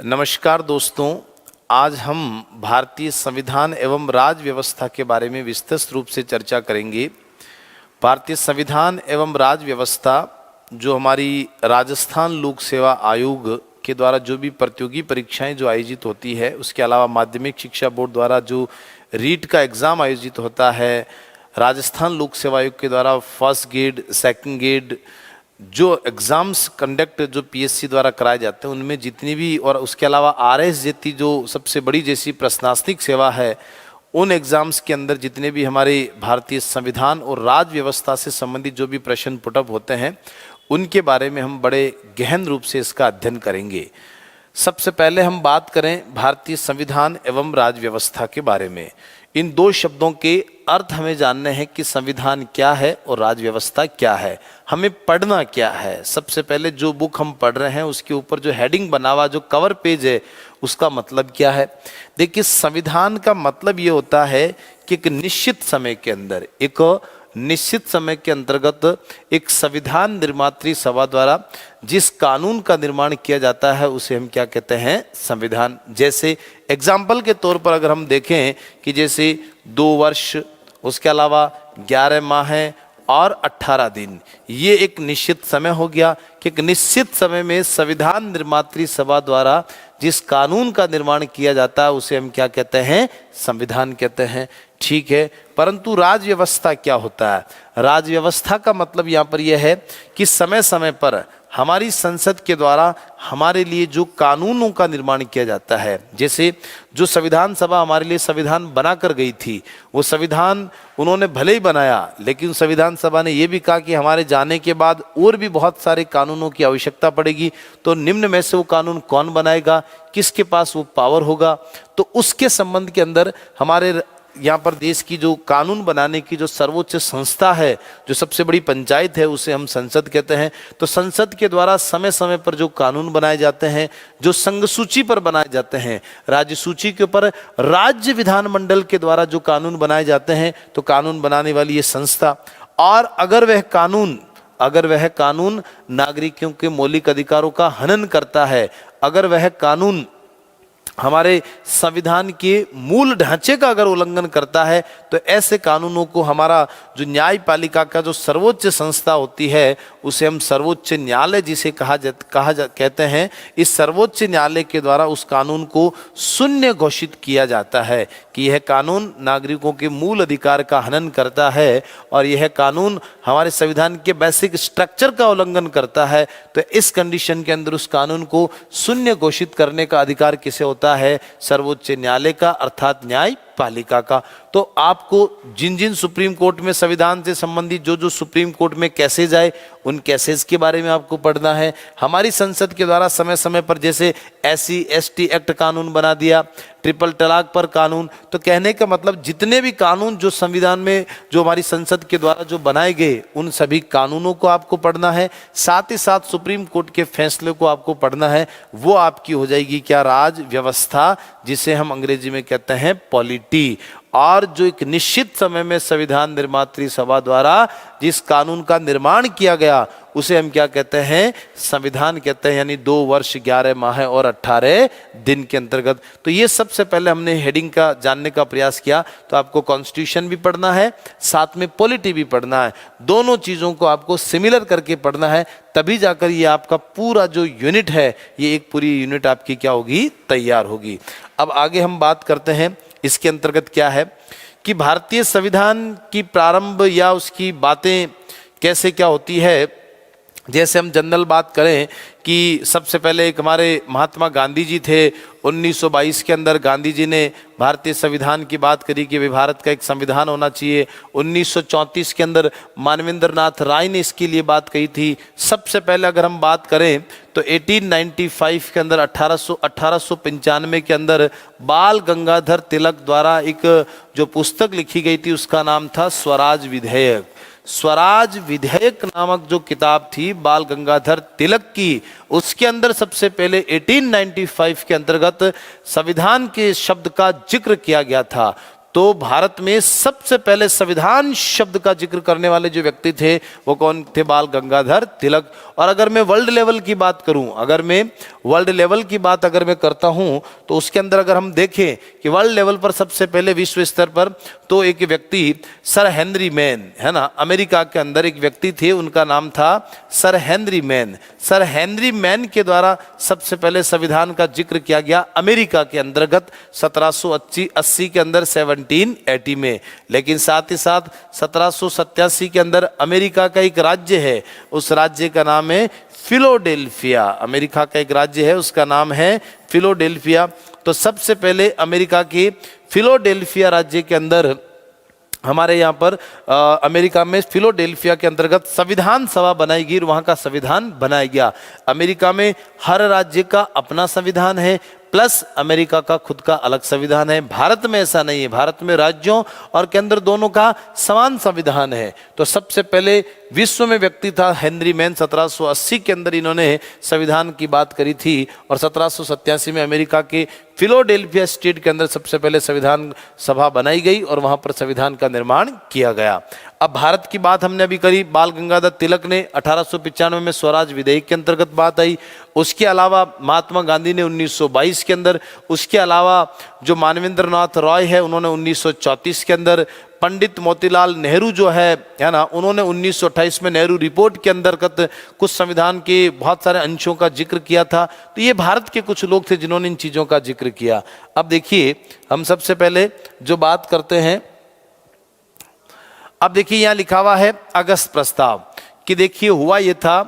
नमस्कार दोस्तों, आज हम भारतीय संविधान एवं राज्य व्यवस्था के बारे में विस्तृत रूप से चर्चा करेंगे। भारतीय संविधान एवं राज्य व्यवस्था जो हमारी राजस्थान लोक सेवा आयोग के द्वारा जो भी प्रतियोगी परीक्षाएं जो आयोजित होती है, उसके अलावा माध्यमिक शिक्षा बोर्ड द्वारा जो रीट का एग्ज़ाम आयोजित होता है, राजस्थान लोक सेवा आयोग के द्वारा फर्स्ट ग्रेड सेकंड ग्रेड जो एग्ज़ाम्स कंडक्ट जो पीएससी द्वारा कराए जाते हैं, उनमें जितनी भी और उसके अलावा आरएस जैसी जो सबसे बड़ी जैसी प्रशासनिक सेवा है, उन एग्ज़ाम्स के अंदर जितने भी हमारे भारतीय संविधान और राज्य व्यवस्था से संबंधित जो भी प्रश्न पुटअप होते हैं, उनके बारे में हम बड़े गहन रूप से इसका अध्ययन करेंगे। सबसे पहले हम बात करें भारतीय संविधान एवं राज्य व्यवस्था के बारे में। इन दो शब्दों के अर्थ हमें जानने हैं कि संविधान क्या है और राज्य व्यवस्था क्या है, हमें पढ़ना क्या है। सबसे पहले जो बुक हम पढ़ रहे हैं उसके ऊपर जो हेडिंग बना हुआ जो कवर पेज है, उसका मतलब क्या है। देखिए, संविधान का मतलब ये होता है कि एक निश्चित समय के अंदर, एक निश्चित समय के अंतर्गत एक संविधान निर्मात्री सभा द्वारा जिस कानून का निर्माण किया जाता है, उसे हम क्या कहते हैं, संविधान। जैसे एग्जाम्पल के तौर पर अगर हम देखें कि जैसे 2 वर्ष, उसके अलावा 11 माह और 18 दिन, ये एक निश्चित समय हो गया कि एक निश्चित समय में संविधान निर्मात्री सभा द्वारा जिस कानून का निर्माण किया जाता है, उसे हम क्या कहते हैं, संविधान कहते हैं। ठीक है, परंतु राज्य व्यवस्था क्या होता है? राज्य व्यवस्था का मतलब यहाँ पर यह है कि समय समय पर हमारी संसद के द्वारा हमारे लिए जो कानूनों का निर्माण किया जाता है, जैसे जो संविधान सभा हमारे लिए संविधान बना कर गई थी, वो संविधान उन्होंने भले ही बनाया, लेकिन संविधान सभा ने ये भी कहा कि हमारे जाने के बाद और भी बहुत सारे कानूनों की आवश्यकता पड़ेगी, तो निम्न में से वो कानून कौन बनाएगा, किसके पास वो पावर होगा। तो उसके संबंध के अंदर हमारे यहाँ पर देश की जो कानून बनाने की जो सर्वोच्च संस्था है, जो सबसे बड़ी पंचायत है, उसे हम संसद कहते हैं। तो संसद के द्वारा समय समय पर जो कानून बनाए जाते हैं, जो संघ सूची पर बनाए जाते हैं, राज्य सूची के ऊपर राज्य विधानमंडल के द्वारा जो कानून बनाए जाते हैं, तो कानून बनाने वाली ये संस्था, और अगर वह कानून नागरिकों के मौलिक अधिकारों का हनन करता है, अगर वह कानून हमारे संविधान के मूल ढांचे का अगर उल्लंघन करता है, तो ऐसे कानूनों को हमारा जो न्यायपालिका का जो सर्वोच्च संस्था होती है, उसे हम सर्वोच्च न्यायालय जिसे कहते हैं, इस सर्वोच्च न्यायालय के द्वारा उस कानून को शून्य घोषित किया जाता है कि यह कानून नागरिकों के मूल अधिकार का हनन करता है और यह कानून हमारे संविधान के बेसिक स्ट्रक्चर का उल्लंघन करता है। तो इस कंडीशन के अंदर उस कानून को शून्य घोषित करने का अधिकार किसे होता है? सर्वोच्च न्यायालय का, अर्थात न्यायपालिका का। तो आपको जिन जिन सुप्रीम कोर्ट में संविधान से संबंधित जो सुप्रीम कोर्ट में केसेज आए, उन केसेज के बारे में आपको पढ़ना है। हमारी संसद के द्वारा समय समय पर जैसे SC/ST एक्ट कानून बना दिया, ट्रिपल तलाक पर कानून, तो कहने का मतलब जितने भी कानून जो संविधान में जो हमारी संसद के द्वारा जो बनाए गए, उन सभी कानूनों को आपको पढ़ना है। साथ ही साथ सुप्रीम कोर्ट के फैसले को आपको पढ़ना है। वो आपकी हो जाएगी क्या? राज्य व्यवस्था, जिसे हम अंग्रेजी में कहते हैं पॉलिटी। और जो एक निश्चित समय में संविधान निर्मात्री सभा द्वारा जिस कानून का निर्माण किया गया, उसे हम क्या कहते हैं? संविधान कहते हैं, यानी 2 वर्ष 11 माह और 18 दिन के अंतर्गत। तो ये सबसे पहले हमने हेडिंग का जानने का प्रयास किया। तो आपको कॉन्स्टिट्यूशन भी पढ़ना है, साथ में पॉलिटी भी पढ़ना है। दोनों चीज़ों को आपको सिमिलर करके पढ़ना है, तभी जाकर ये आपका पूरा जो यूनिट है, ये एक पूरी यूनिट आपकी क्या होगी? तैयार होगी। अब आगे हम बात करते हैं इसके अंतर्गत क्या है कि भारतीय संविधान की प्रारंभ या उसकी बातें कैसे क्या होती है। जैसे हम जनरल बात करें कि सबसे पहले एक हमारे महात्मा गांधी जी थे। 1922 के अंदर गांधी जी ने भारतीय संविधान की बात करी कि भारत का एक संविधान होना चाहिए। 1934 के अंदर मानवेंद्र नाथ राय ने इसके लिए बात कही थी। सबसे पहले अगर हम बात करें तो 1895 के अंदर 1895 के अंदर बाल गंगाधर तिलक द्वारा एक जो पुस्तक लिखी गई थी, उसका नाम था स्वराज विधेयक। स्वराज विधेयक नामक जो किताब थी बाल गंगाधर तिलक की, उसके अंदर सबसे पहले 1895 के अंतर्गत संविधान के शब्द का जिक्र किया गया था। तो भारत में सबसे पहले संविधान शब्द का जिक्र करने वाले जो व्यक्ति थे वो कौन थे? बाल गंगाधर तिलक। और अगर मैं वर्ल्ड लेवल की बात करूं, अगर मैं वर्ल्ड लेवल की बात अगर मैं करता हूं, तो उसके अंदर अगर हम देखें कि वर्ल्ड लेवल पर सबसे पहले विश्व स्तर पर तो एक व्यक्ति सर हेनरी मैन, है ना, अमेरिका के अंदर एक व्यक्ति थे, उनका नाम था sir Henry man. Sir Henry man के द्वारा सबसे पहले संविधान का जिक्र किया गया अमेरिका के अंतर्गत 1780 के अंदर 1780 में। लेकिन साथ ही साथ 1787 के अंदर अमेरिका का एक राज्य है, उस राज्य का नाम है फिलोडेल्फिया। अमेरिका का एक राज्य है, उसका नाम है फिलोडेल्फिया। तो सबसे पहले अमेरिका के फिलोडेल्फिया राज्य के अंदर हमारे यहाँ पर अमेरिका में फिलोडेल्फिया के अंतर्गत संविधान सभा बनाई गई और वहाँ का संविधान बनाया गया। अमेरिका में हर राज्य का अपना संविधान है, प्लस अमेरिका का खुद का अलग संविधान है। भारत में ऐसा नहीं है, भारत में राज्यों और केंद्र दोनों का समान संविधान है। तो सबसे पहले विश्व में व्यक्ति था हेनरी मैन, 1780 के अंदर इन्होंने संविधान की बात करी थी और 1787 में अमेरिका के फिलोडेल्फिया स्टेट के अंदर सबसे पहले संविधान सभा बनाई गई और वहां पर संविधान का निर्माण किया गया। अब भारत की बात हमने अभी करी, बाल गंगाधर तिलक ने 1895 में स्वराज विधेयक के अंतर्गत बात आई। उसके अलावा महात्मा गांधी ने 1922 के अंदर, उसके अलावा जो मानवेंद्र नाथ रॉय है उन्होंने 1934 के अंदर, पंडित मोतीलाल नेहरू जो है ना, उन्होंने 1928 में नेहरू रिपोर्ट के अंतर्गत कुछ संविधान के बहुत सारे अंशों का जिक्र किया था। तो ये भारत के कुछ लोग थे जिन्होंने इन चीज़ों का जिक्र किया। अब देखिए हम सबसे पहले जो बात करते हैं, अब देखिए यहाँ लिखा हुआ है अगस्त प्रस्ताव, कि देखिए हुआ ये था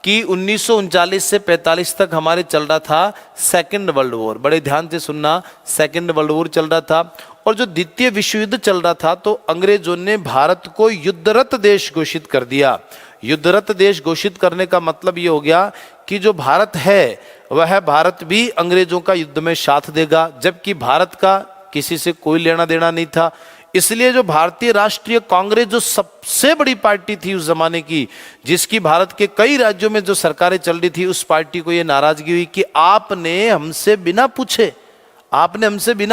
कि 1939 से 45 तक हमारे चल रहा था सेकेंड वर्ल्ड वॉर। बड़े ध्यान से सुनना, सेकेंड वर्ल्ड वॉर चल रहा था और जो द्वितीय विश्व युद्ध चल रहा था तो अंग्रेजों ने भारत को युद्धरत देश घोषित कर दिया। युद्धरत देश घोषित करने का मतलब ये हो गया कि जो भारत है वह भारत भी अंग्रेजों का युद्ध में साथ देगा, जबकि भारत का किसी से कोई लेना देना नहीं था। इसलिए जो भारतीय राष्ट्रीय कांग्रेस जो सबसे बड़ी पार्टी थी उस जमाने की, जिसकी भारत के कई राज्यों में जो सरकारें चल रही थी, उस पार्टी को ये नाराजगी हुई कि आपने हमसे बिना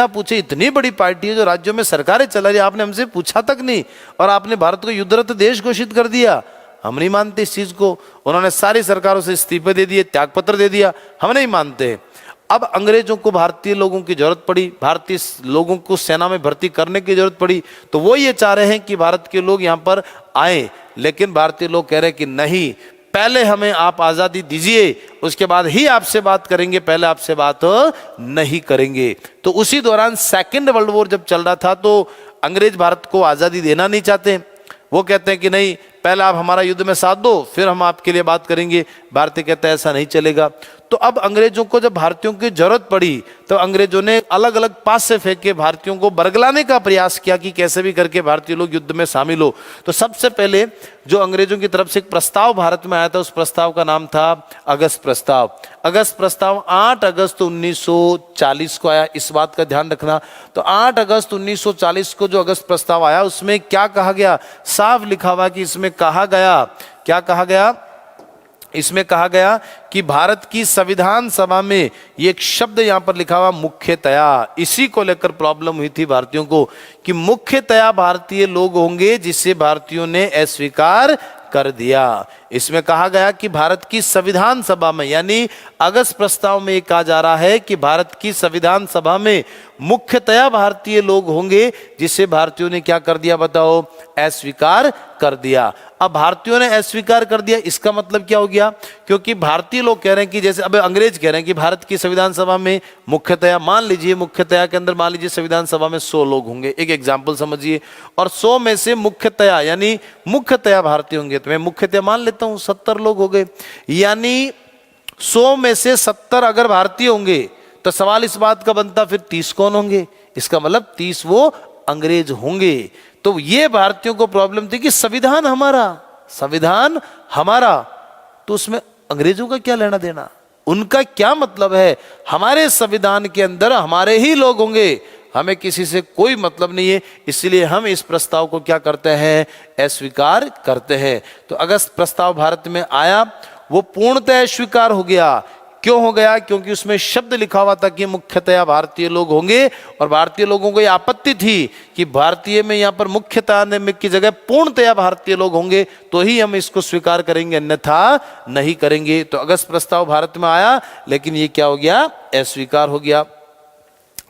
पूछे इतनी बड़ी पार्टी है जो राज्यों में सरकारें चला रही, आपने हमसे पूछा तक नहीं और आपने भारत को युद्धरत देश घोषित कर दिया। हम नहीं मानते इस चीज को। उन्होंने सारी सरकारों से इस्तीफे दे दिए, त्यागपत्र दे दिया, हम नहीं मानते। अब अंग्रेजों को भारतीय लोगों की जरूरत पड़ी, भारतीय लोगों को सेना में भर्ती करने की जरूरत पड़ी, तो वो ये चाह रहे हैं कि भारत के लोग यहाँ पर आए, लेकिन भारतीय लोग कह रहे हैं कि नहीं, पहले हमें आप आज़ादी दीजिए, उसके बाद ही आपसे बात करेंगे, पहले आपसे बात नहीं करेंगे। तो उसी दौरान सेकेंड वर्ल्ड वॉर जब चल रहा था तो अंग्रेज भारत को आज़ादी देना नहीं चाहते। वो कहते हैं कि नहीं, पहले आप हमारा युद्ध में साथ दो, फिर हम आपके लिए बात करेंगे। भारतीय कहते हैं ऐसा नहीं चलेगा। तो अब अंग्रेजों को जब भारतीयों की जरूरत पड़ी तो अंग्रेजों ने अलग अलग पास से फेंक के भारतीयों को बरगलाने का प्रयास किया कि कैसे भी करके भारतीय लोग युद्ध में शामिल हो। तो सबसे पहले जो अंग्रेजों की तरफ से एक प्रस्ताव भारत में आया था, उस प्रस्ताव का नाम था अगस्त प्रस्ताव। अगस्त प्रस्ताव 8 अगस्त 1940 को आया, इस बात का ध्यान रखना। तो 8 अगस्त 1940 को जो अगस्त प्रस्ताव आया उसमें क्या कहा गया, साफ लिखा हुआ कि इसमें कहा गया, क्या कहा गया, इसमें कहा गया कि भारत की संविधान सभा में ये एक शब्द यहां पर लिखा हुआ मुख्यतया, इसी को लेकर प्रॉब्लम हुई थी भारतीयों को कि मुख्यतया भारतीय लोग होंगे, जिसे भारतीयों ने अस्वीकार कर दिया। इसमें कहा गया कि भारत की संविधान सभा में, यानी अगस्त प्रस्ताव में कहा जा रहा है कि भारत की संविधान सभा में मुख्यतया भारतीय लोग होंगे, जिसे भारतीयों ने क्या कर दिया बताओ, अस्वीकार कर दिया। अब भारतीयों ने अस्वीकार कर दिया, इसका मतलब क्या हो गया, क्योंकि भारतीय लोग कह रहे हैं कि जैसे अब अंग्रेज कह रहे हैं कि भारत की संविधान सभा में मुख्यतया, मान लीजिए मुख्यतया के अंदर मान लीजिए संविधान सभा में 100 लोग होंगे, एक एग्जाम्पल समझिए, और 100 में से मुख्यतया यानी मुख्यतया भारतीय होंगे, तो मैं मुख्यतया मान लेता हूं 70 लोग हो गए, यानी 100 में से 70 अगर भारतीय होंगे तो सवाल इस बात का बनता फिर 30 कौन होंगे, इसका मतलब 30 वो अंग्रेज होंगे। तो ये भारतीयों को प्रॉब्लम थी कि संविधान हमारा, तो उसमें अंग्रेजों का क्या लेना देना, उनका क्या मतलब है, हमारे संविधान के अंदर हमारे ही लोग होंगे, हमें किसी से कोई मतलब नहीं है, इसलिए हम इस प्रस्ताव को क्या करते हैं, अस्वीकार करते हैं। तो अगस्त प्रस्ताव भारत में आया, वो पूर्णतः स्वीकार हो गया। क्यों हो गया? क्योंकि उसमें शब्द लिखा हुआ था कि मुख्यतया भारतीय लोग होंगे, और भारतीय लोगों को यह आपत्ति थी कि भारतीय में यहाँ पर मुख्यतया की जगह पूर्णतया भारतीय लोग होंगे तो ही हम इसको स्वीकार करेंगे, अन्यथा नहीं करेंगे। तो अगस्त प्रस्ताव भारत में आया, लेकिन ये क्या हो गया? अस्वीकार हो गया।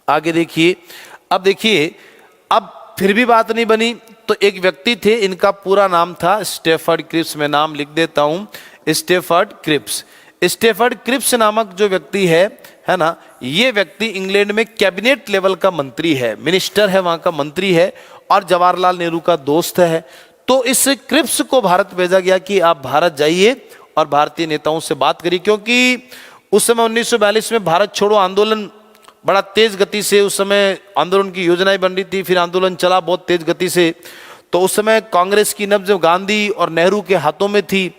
आगे देखिए, अब देखिए, अब फिर भी बात नहीं बनी तो एक व्यक्ति थे, इनका पूरा नाम था स्टेफर्ड क्रिप्स। मैं नाम लिख देता हूं, स्टेफर्ड क्रिप्स। स्टेफर्ड क्रिप्स नामक जो व्यक्ति है ना, ये व्यक्ति इंग्लैंड में कैबिनेट लेवल का मंत्री है, मिनिस्टर है, वहां का मंत्री है, और जवाहरलाल नेहरू का दोस्त है। तो इस क्रिप्स को भारत भेजा गया कि आप भारत जाइए और भारतीय नेताओं से बात करिए, क्योंकि उस समय 1942 में भारत छोड़ो आंदोलन बड़ा तेज गति से, उस समय आंदोलन की योजनाएं बन रही थी, फिर आंदोलन चला बहुत तेज गति से। तो उस समय कांग्रेस की नब्ज गांधी और नेहरू के हाथों में थी।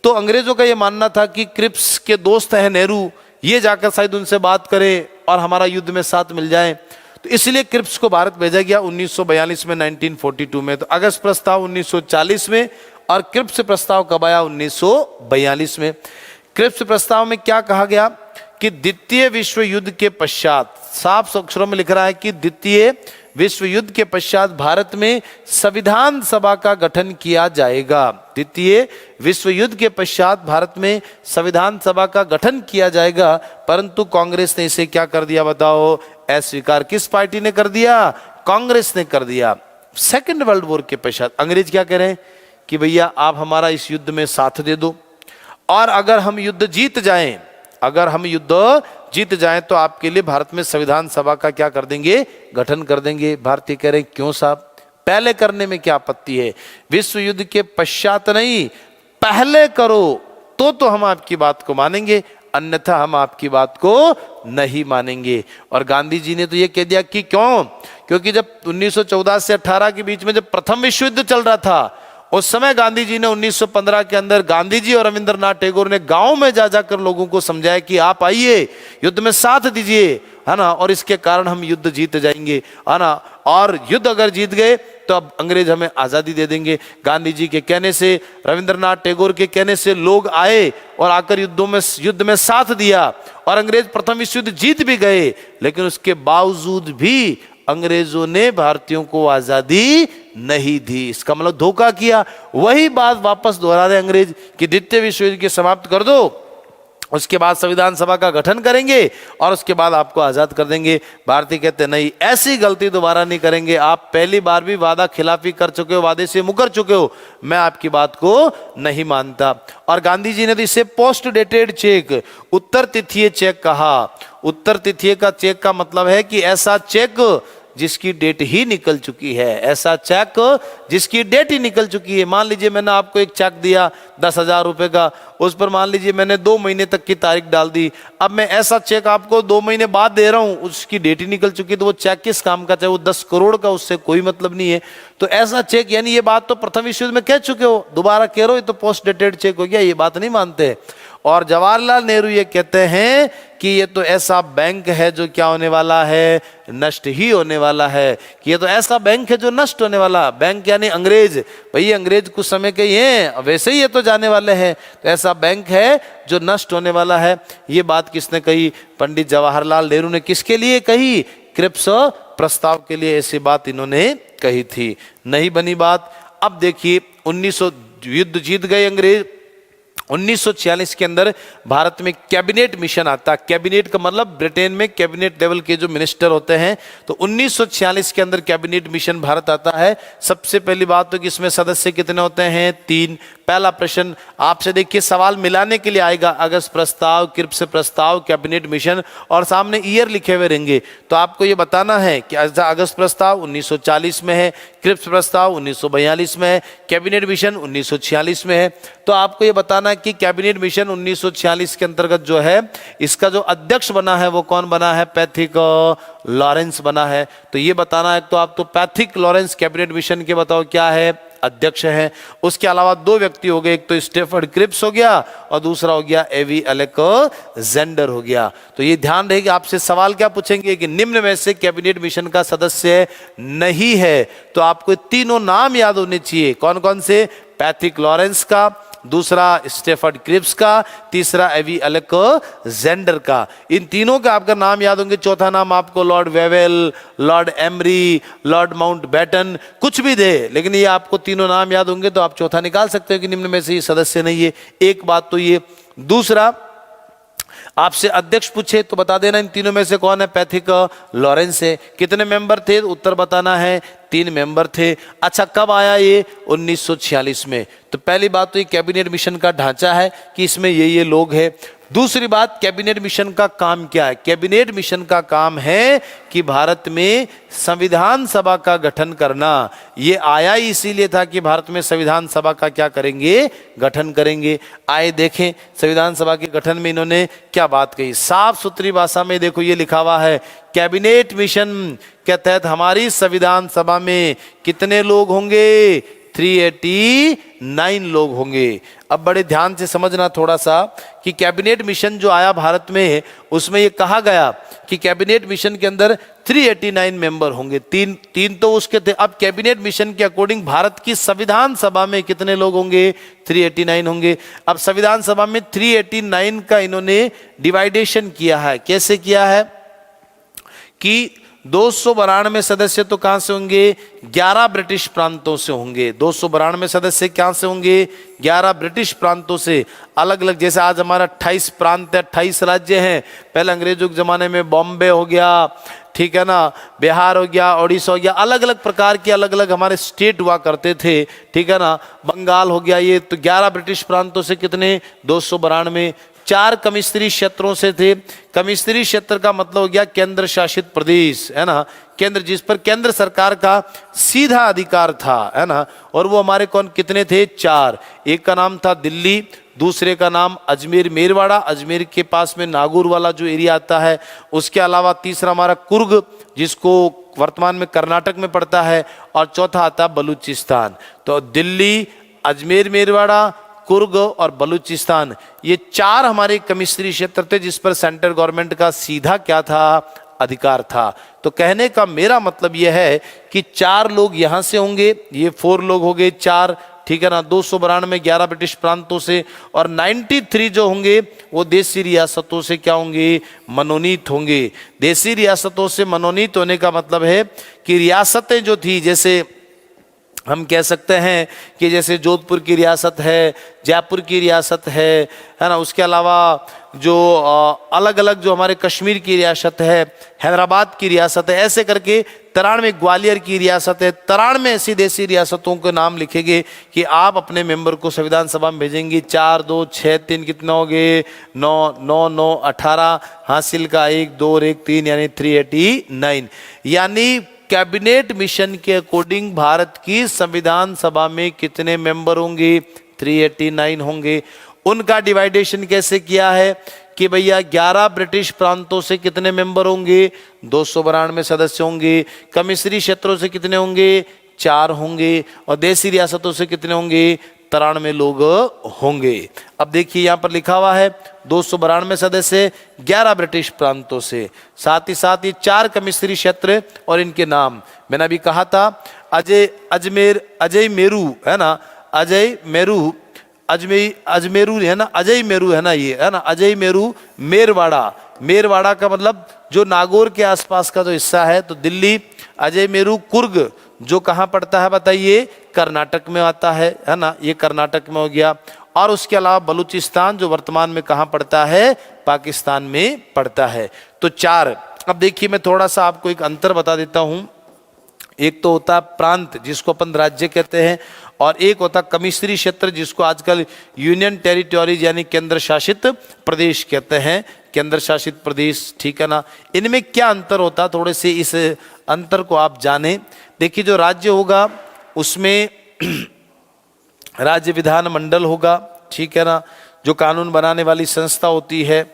तो अंग्रेजों का यह मानना था कि क्रिप्स के दोस्त है नेहरू, ये जाकर शायद उनसे बात करे और हमारा युद्ध में साथ मिल जाए। तो इसलिए क्रिप्स को भारत भेजा गया 1942 में, 1942 में। तो अगस्त प्रस्ताव 1940 में, और क्रिप्स प्रस्ताव कब आया? 1942 में। क्रिप्स प्रस्ताव में क्या कहा गया कि द्वितीय विश्व युद्ध के पश्चात, साफ अक्षरों में लिख रहा है कि द्वितीय विश्व युद्ध के पश्चात भारत में संविधान सभा का गठन किया जाएगा। द्वितीय विश्व युद्ध के पश्चात भारत में संविधान सभा का गठन किया जाएगा, परंतु कांग्रेस ने इसे क्या कर दिया बताओ? अस्वीकार। किस पार्टी ने कर दिया? कांग्रेस ने कर दिया। सेकेंड वर्ल्ड वॉर के पश्चात अंग्रेज क्या कह रहे हैं कि भैया आप हमारा इस युद्ध में साथ दे दो, और अगर हम युद्ध जीत जाएं, अगर हम युद्ध जीत जाएं तो आपके लिए भारत में संविधान सभा का क्या कर देंगे? गठन कर देंगे। भारतीय कह रहे हैं क्यों साहब, पहले करने में क्या आपत्ति है? विश्व युद्ध के पश्चात नहीं, पहले करो तो हम आपकी बात को मानेंगे, अन्यथा हम आपकी बात को नहीं मानेंगे। और गांधी जी ने तो ये कह दिया कि क्यों? क्योंकि जब 1914 से 18 के बीच में जब प्रथम विश्व युद्ध चल रहा था, उस समय गांधी जी ने 1915 के अंदर गांधी जी और रविंद्रनाथ टैगोर ने गांव में जा जाकर लोगों को समझाया कि आप आइए युद्ध में साथ दीजिए, है ना, और इसके कारण हम युद्ध जीत जाएंगे, है ना, और युद्ध अगर जीत गए तो अब अंग्रेज हमें आजादी दे देंगे। गांधी जी के कहने से, रविंद्रनाथ टैगोर के कहने से लोग आए और आकर युद्ध में साथ दिया, और अंग्रेज प्रथम विश्व युद्ध जीत भी गए, लेकिन उसके बावजूद भी अंग्रेजों ने भारतीयों को आजादी नहीं दी। इसका मतलब धोखा किया। वही बात वापस दोहरा रहे अंग्रेज कि द्वितीय विश्व युद्ध के समाप्त कर दो, उसके बाद संविधान सभा का गठन करेंगे और उसके बाद आपको आजाद कर देंगे। भारतीय कहते नहीं, ऐसी गलती दोबारा नहीं करेंगे। आप पहली बार भी वादा खिलाफी कर चुके हो, वादे से मुकर चुके हो, मैं आपकी बात को नहीं मानता। और गांधी जी ने तो इसे पोस्ट डेटेड चेक, उत्तर तिथिय चेक कहा। उत्तर तिथिय का चेक का मतलब है कि ऐसा चेक जिसकी डेट ही निकल चुकी है, ऐसा चेक जिसकी डेट ही निकल चुकी है। मान लीजिए मैंने आपको एक चेक दिया 10,000 रुपए का, उस पर मान लीजिए मैंने 2 महीने तक की तारीख डाल दी, अब मैं ऐसा चेक आपको 2 महीने बाद दे रहा हूं, उसकी डेट ही निकल चुकी है, तो वो चेक किस काम का? चाहे वो 10 करोड़ का, उससे कोई मतलब नहीं है। तो ऐसा चेक, यानी ये बात तो प्रथम विश्व युद्ध में कह चुके हो, दोबारा कह रहे हो ये तो पोस्ट डेटेड चेक हो गया, ये बात नहीं मानते। और जवाहरलाल नेहरू ये कहते हैं कि ये तो ऐसा बैंक है जो क्या होने वाला है? नष्ट ही होने वाला है। कि ये तो ऐसा बैंक है जो नष्ट होने वाला। बैंक यानी अंग्रेज, भाई अंग्रेज कुछ समय के ही हैं, वैसे ही ये तो जाने वाले हैं, तो ऐसा बैंक है जो नष्ट होने वाला है। ये बात किसने कही? पंडित जवाहरलाल नेहरू ने। किसके लिए कही? क्रिप्स प्रस्ताव के लिए ऐसी बात इन्होंने कही थी। नहीं बनी बात। अब देखिए 1900 युद्ध जीत गए अंग्रेज। 1946 के अंदर भारत में कैबिनेट मिशन आता। कैबिनेट का मतलब ब्रिटेन में कैबिनेट लेवल के जो मिनिस्टर होते हैं, तो 1946 के अंदर कैबिनेट मिशन भारत आता है। सबसे पहली बात तो कि इसमें सदस्य कितने होते हैं? 3। पहला प्रश्न आपसे देखिए, सवाल मिलाने के लिए आएगा, अगस्त प्रस्ताव, क्रिप्स प्रस्ताव, कैबिनेट मिशन, और सामने ईयर लिखे हुए रहेंगे। तो आपको ये बताना है कि अगस्त प्रस्ताव 1940 में है, क्रिप्स प्रस्ताव 1942 में है, कैबिनेट मिशन 1946 में है। तो आपको ये बताना है कि कैबिनेट मिशन 1946 के अंतर्गत जो है, इसका जो अध्यक्ष बना है वो कौन बना है? पैथिक लॉरेंस बना है। तो ये बताना है, तो आप तो पैथिक लॉरेंस कैबिनेट मिशन के बताओ क्या है? अध्यक्ष हैं। उसके अलावा 2 व्यक्ति हो गए, एक तो स्टेफर्ड क्रिप्स हो गया और दूसरा हो गया एवी अलेक्जेंडर हो गया। तो ये ध्यान रहेगा, आपसे सवाल क्या पूछेंगे कि निम्न में से कैबिनेट मिशन का सदस्य नहीं है, तो आपको तीनों नाम याद होने चाहिए। कौन कौन से? पैथिक लॉरेंस का, दूसरा स्टेफर्ड क्रिप्स का, तीसरा एवी अलेक्जेंडर का। इन तीनों का आपका नाम याद होंगे। चौथा नाम आपको Lord Wavell, Lord emery, Lord Mountbatten, कुछ भी दे, लेकिन ये आपको तीनों नाम याद होंगे तो आप चौथा निकाल सकते हो कि निम्न में से ये सदस्य नहीं है। एक बात तो ये। दूसरा, आपसे अध्यक्ष पूछे तो बता देना इन तीनों में से कौन है। पैथिक लॉरेंस है। कितने मेंबर थे, उत्तर बताना है। 3 मेंबर थे। अच्छा, कब आया ये? 1946 में। तो पहली बात तो ये कैबिनेट मिशन का ढांचा है कि इसमें ये लोग हैं। दूसरी बात, कैबिनेट मिशन का काम क्या है? कैबिनेट मिशन का काम है कि भारत में संविधान सभा का गठन करना। ये आया इसीलिए था कि भारत में संविधान सभा का क्या करेंगे? गठन करेंगे। आए देखें संविधान सभा के गठन में इन्होंने क्या बात कही। साफ सुथरी भाषा में देखो ये लिखा हुआ है, कैबिनेट मिशन के तहत हमारी संविधान सभा में कितने लोग होंगे? 389 लोग होंगे। अब बड़े ध्यान से समझना थोड़ा सा कि कैबिनेट मिशन जो आया भारत में, उसमें ये कहा गया कि कैबिनेट मिशन के अंदर 389 मेंबर होंगे। तीन तो उसके थे। अब कैबिनेट मिशन के अकॉर्डिंग भारत की संविधान सभा में कितने लोग होंगे? 389 होंगे। अब संविधान सभा में 389 का इन्होंने डिवाइडेशन किया है। कैसे किया है कि 292 सदस्य तो कहां से होंगे? 11 ब्रिटिश प्रांतों से होंगे। 292 सदस्य कहां से होंगे? 11 ब्रिटिश प्रांतों से। अलग अलग, जैसे आज हमारा 28 प्रांत है, 28 राज्य हैं। पहले अंग्रेजों के जमाने में बॉम्बे हो गया, ठीक है ना, बिहार हो गया, उड़ीसा हो गया, अलग अलग प्रकार के अलग अलग हमारे स्टेट हुआ करते थे, ठीक है ना, बंगाल हो गया। ये तो 11 ब्रिटिश प्रांतों से कितने? 292। 4 कमिश्नरी क्षेत्रों से थे। कमिश्नरी क्षेत्र का मतलब हो गया केंद्र शासित प्रदेश, है ना, केंद्र, जिस पर केंद्र सरकार का सीधा अधिकार था, है ना। और वो हमारे कौन कितने थे? 4। एक का नाम था दिल्ली, दूसरे का नाम अजमेर मेरवाड़ा, अजमेर के पास में नागौर वाला जो एरिया आता है। उसके अलावा तीसरा हमारा कुर्ग, जिसको वर्तमान में कर्नाटक में पड़ता है, और चौथा आता है बलूचिस्तान। तो दिल्ली, अजमेर मेरवाड़ा, कुर्ग और बलूचिस्तान, ये 4 हमारे कमिश्नरी क्षेत्र थे जिस पर सेंट्रल गवर्नमेंट का सीधा क्या था? अधिकार था। तो कहने का मेरा मतलब यह है कि 4 लोग यहां से होंगे, ये 4 लोग हो गए 4, ठीक है ना। 292 11 ब्रिटिश प्रांतों से, और 93 जो होंगे वो देसी रियासतों से क्या होंगे? मनोनीत होंगे। देसी रियासतों से मनोनीत होने का मतलब है कि रियासतें जो थी, जैसे हम कह सकते हैं कि जैसे जोधपुर की रियासत है, जयपुर की रियासत है ना, उसके अलावा जो अलग अलग जो हमारे कश्मीर की रियासत है, हैदराबाद की रियासत है, ऐसे करके 93 ग्वालियर की रियासत है। 93 ऐसी देसी रियासतों के नाम लिखेंगे कि आप अपने मेंबर को संविधान सभा में भेजेंगे। 4 2 6 3 कितना हो गए? 9 9 9 18, हासिल का 1 2 और 1 3, यानी 389। यानी कैबिनेट मिशन के अकॉर्डिंग भारत की संविधान सभा में कितने मेंबर होंगे? 389 होंगे। उनका डिवाइडेशन कैसे किया है कि भैया 11 ब्रिटिश प्रांतों से कितने मेंबर होंगे? 292 सदस्य होंगे। कमिश्नरी क्षेत्रों से कितने होंगे? 4 होंगे। और देसी रियासतों से कितने होंगे? 93 लोग होंगे। अब देखिए यहां पर लिखा हुआ है 292 सदस्य 11 ब्रिटिश प्रांतों से, साथ ही साथ ये 4 कमिश्नरी क्षेत्र और इनके नाम मैंने अभी कहा था। अजय मेरू है ना, अजय मेरू, अजमेरू है ना, अजय मेरू है ना, ये है ना, अजय मेरू मेरवाड़ा। मेरवाड़ा का मतलब जो नागौर के आसपास का जो हिस्सा है। तो दिल्ली, अजय मेरू कुर्ग जो कहाँ पड़ता है बताइए? कर्नाटक में आता है ना, ये कर्नाटक में हो गया। और उसके अलावा बलूचिस्तान जो वर्तमान में कहाँ पड़ता है? पाकिस्तान में पड़ता है। तो 4। अब देखिए मैं थोड़ा सा आपको एक अंतर बता देता हूं। एक तो होता है प्रांत जिसको अपन राज्य कहते हैं, और एक होता कमिश्नरी क्षेत्र जिसको आजकल यूनियन टेरिटोरीज यानी केंद्र शासित प्रदेश कहते हैं। केंद्र शासित प्रदेश, ठीक है ना। इनमें क्या अंतर होता है, थोड़े से इस अंतर को आप जानें। देखिए जो राज्य होगा उसमें राज्य विधान मंडल होगा, ठीक है ना, जो कानून बनाने वाली संस्था होती है।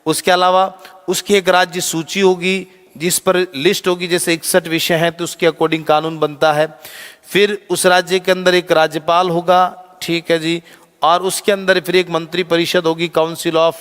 उसके अलावा उसकी एक राज्य सूची होगी जिस पर लिस्ट होगी, जैसे 61 विषय हैं तो उसके अकॉर्डिंग कानून बनता है। फिर उस राज्य के अंदर एक राज्यपाल होगा, ठीक है जी, और उसके अंदर फिर एक मंत्री परिषद होगी, काउंसिल ऑफ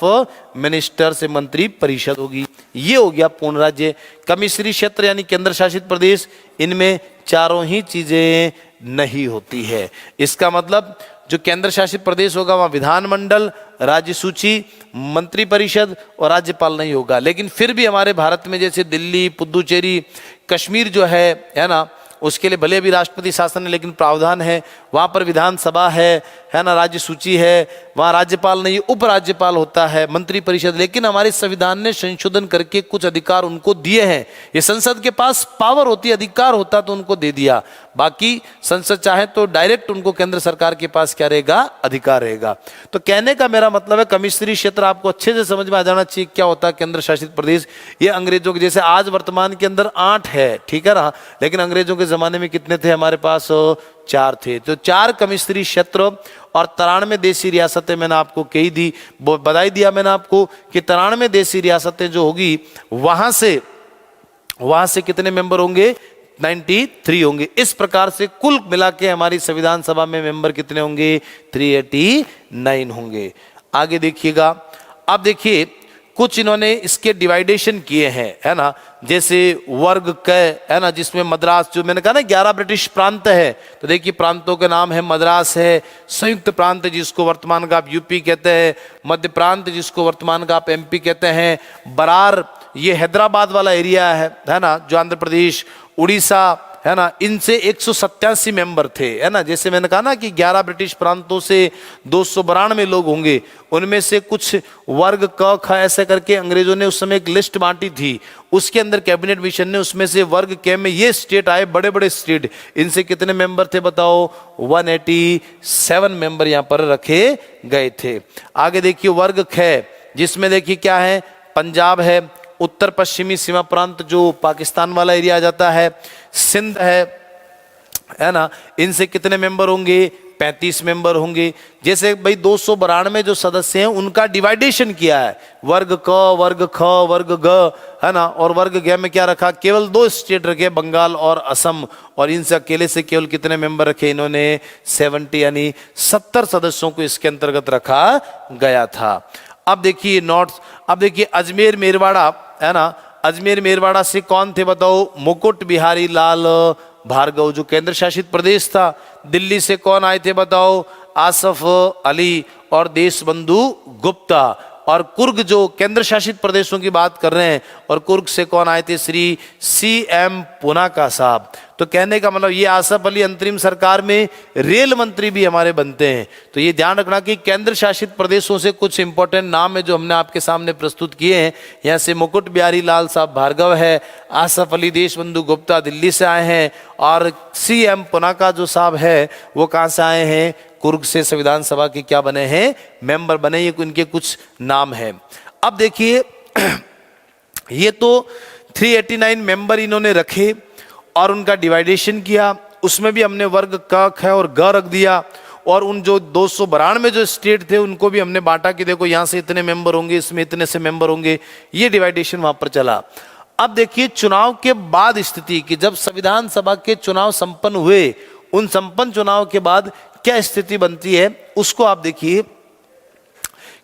मिनिस्टर से मंत्री परिषद होगी। ये हो गया पूर्ण राज्य। कमिश्नरी क्षेत्र यानी केंद्र शासित प्रदेश, इनमें चारों ही चीजें नहीं होती है। इसका मतलब जो केंद्र शासित प्रदेश होगा वहाँ विधानमंडल, राज्य सूची, मंत्री परिषद और राज्यपाल नहीं होगा। लेकिन फिर भी हमारे भारत में जैसे दिल्ली, पुदुचेरी, कश्मीर जो है ना, उसके लिए भले अभी राष्ट्रपति शासन है लेकिन प्रावधान है, वहाँ पर विधानसभा है ना, राज्य सूची है, वहाँ राज्यपाल नहीं, उपराज्यपाल होता है, मंत्री परिषद। लेकिन हमारे संविधान ने संशोधन करके कुछ अधिकार उनको दिए हैं। ये संसद के पास पावर होती, अधिकार होता तो उनको दे दिया। बाकी संसद चाहे तो डायरेक्ट उनको केंद्र सरकार के पास क्या रहेगा, अधिकार रहेगा। तो कहने का मेरा मतलब है कमिश्नरी क्षेत्र आपको अच्छे से समझ में आ जाना चाहिए क्या होता है केंद्र शासित प्रदेश। ये अंग्रेजों के जैसे आज वर्तमान के अंदर 8 है, ठीक है ना, लेकिन अंग्रेजों के जमाने में कितने थे हमारे पास, 4 थे। तो 4 कमिश्नरी क्षेत्र और 93 देशी रियासतें मैंने आपको कही दी, बधाई दिया मैंने आपको कि 93 देशी रियासतें जो होगी वहां से कितने मेंबर होंगे, 93 होंगे। इस प्रकार से कुल मिला के हमारी संविधान सभा में मेंबर कितने होंगे, 389 होंगे। आगे देखिएगा, अब देखिए कुछ इन्होंने इसके डिवाइडेशन किए हैं, है ना, जैसे वर्ग क, है ना, जिसमें मद्रास, जो मैंने कहा ना 11 ब्रिटिश प्रांत है, तो देखिए प्रांतों के नाम है, मद्रास है, संयुक्त प्रांत जिसको वर्तमान का आप यूपी कहते हैं, मध्य प्रांत जिसको वर्तमान का आप एमपी कहते हैं, बरार ये हैदराबाद वाला एरिया है ना, जो आंध्र प्रदेश, उड़ीसा, है ना, इनसे 187 मेंबर थे, है ना। जैसे मैंने कहा ना कि 11 ब्रिटिश प्रांतों से 292 लोग होंगे, उनमें से कुछ वर्ग क ख ऐसे करके अंग्रेजों ने उस समय एक लिस्ट बांटी थी, उसके अंदर कैबिनेट मिशन ने उसमें से वर्ग के में ये स्टेट आए, बड़े बड़े स्टेट, इनसे कितने मेंबर थे बताओ, 187 मेंबर यहाँ पर रखे गए थे। आगे देखिए वर्ग ख, जिसमें देखिए क्या है, पंजाब है, उत्तर पश्चिमी सीमा प्रांत जो पाकिस्तान वाला एरिया आ जाता है, सिंध है ना, इनसे कितने मेंबर होंगे, 35 मेंबर होंगे। जैसे भाई 292 जो सदस्य हैं उनका डिवाइडेशन किया है, वर्ग क, वर्ग ख, वर्ग ग, है ना, और वर्ग ग में क्या रखा, केवल 2 स्टेट रखे, बंगाल और असम, और इनसे अकेले से केवल कितने मेंबर रखे इन्होंने, 70 यानी 70 सदस्यों को इसके अंतर्गत रखा गया था। अब देखिए नोट्स, अब देखिए अजमेर मेरवाड़ा, है ना, अजमेर मेरवाड़ा से कौन थे बताओ, मुकुट बिहारी लाल भार्गव जो केंद्र शासित प्रदेश था। दिल्ली से कौन आए थे बताओ, आसफ अली और देशबंधु गुप्ता। और कुर्ग जो केंद्र शासित प्रदेशों की बात कर रहे हैं, और कुर्ग से कौन आए थे, श्री CM पुनाका साहब। तो कहने का मतलब ये आसफ अली अंतरिम सरकार में रेल मंत्री भी हमारे बनते हैं। तो ये ध्यान रखना कि केंद्र शासित प्रदेशों से कुछ इंपॉर्टेंट नाम है जो हमने आपके सामने प्रस्तुत किए हैं। यहाँ से मुकुट बिहारी लाल साहब भार्गव है, आसफ अली देशबंधु गुप्ता दिल्ली से आए हैं, और CM पुनाका जो साहब है वो कहाँ से आए हैं, कुर्ग से संविधान सभा के क्या बने हैं, मेंबर बने। ये इनके कुछ नाम हैं। अब देखिए ये तो 389 मेंबर इन्होंने रखे और उनका डिवाइडेशन किया, उसमें भी हमने वर्ग क, ख और ग रख दिया। और उन जो 292 जो स्टेट थे उनको भी हमने बांटा कि देखो यहाँ से इतने मेंबर होंगे, इसमें इतने से मेंबर होंगे, ये डिवाइडेशन वहां पर चला। अब देखिए चुनाव के बाद स्थिति कि जब संविधान सभा के चुनाव संपन्न हुए, उन संपन्न चुनाव के बाद क्या स्थिति बनती है उसको आप देखिए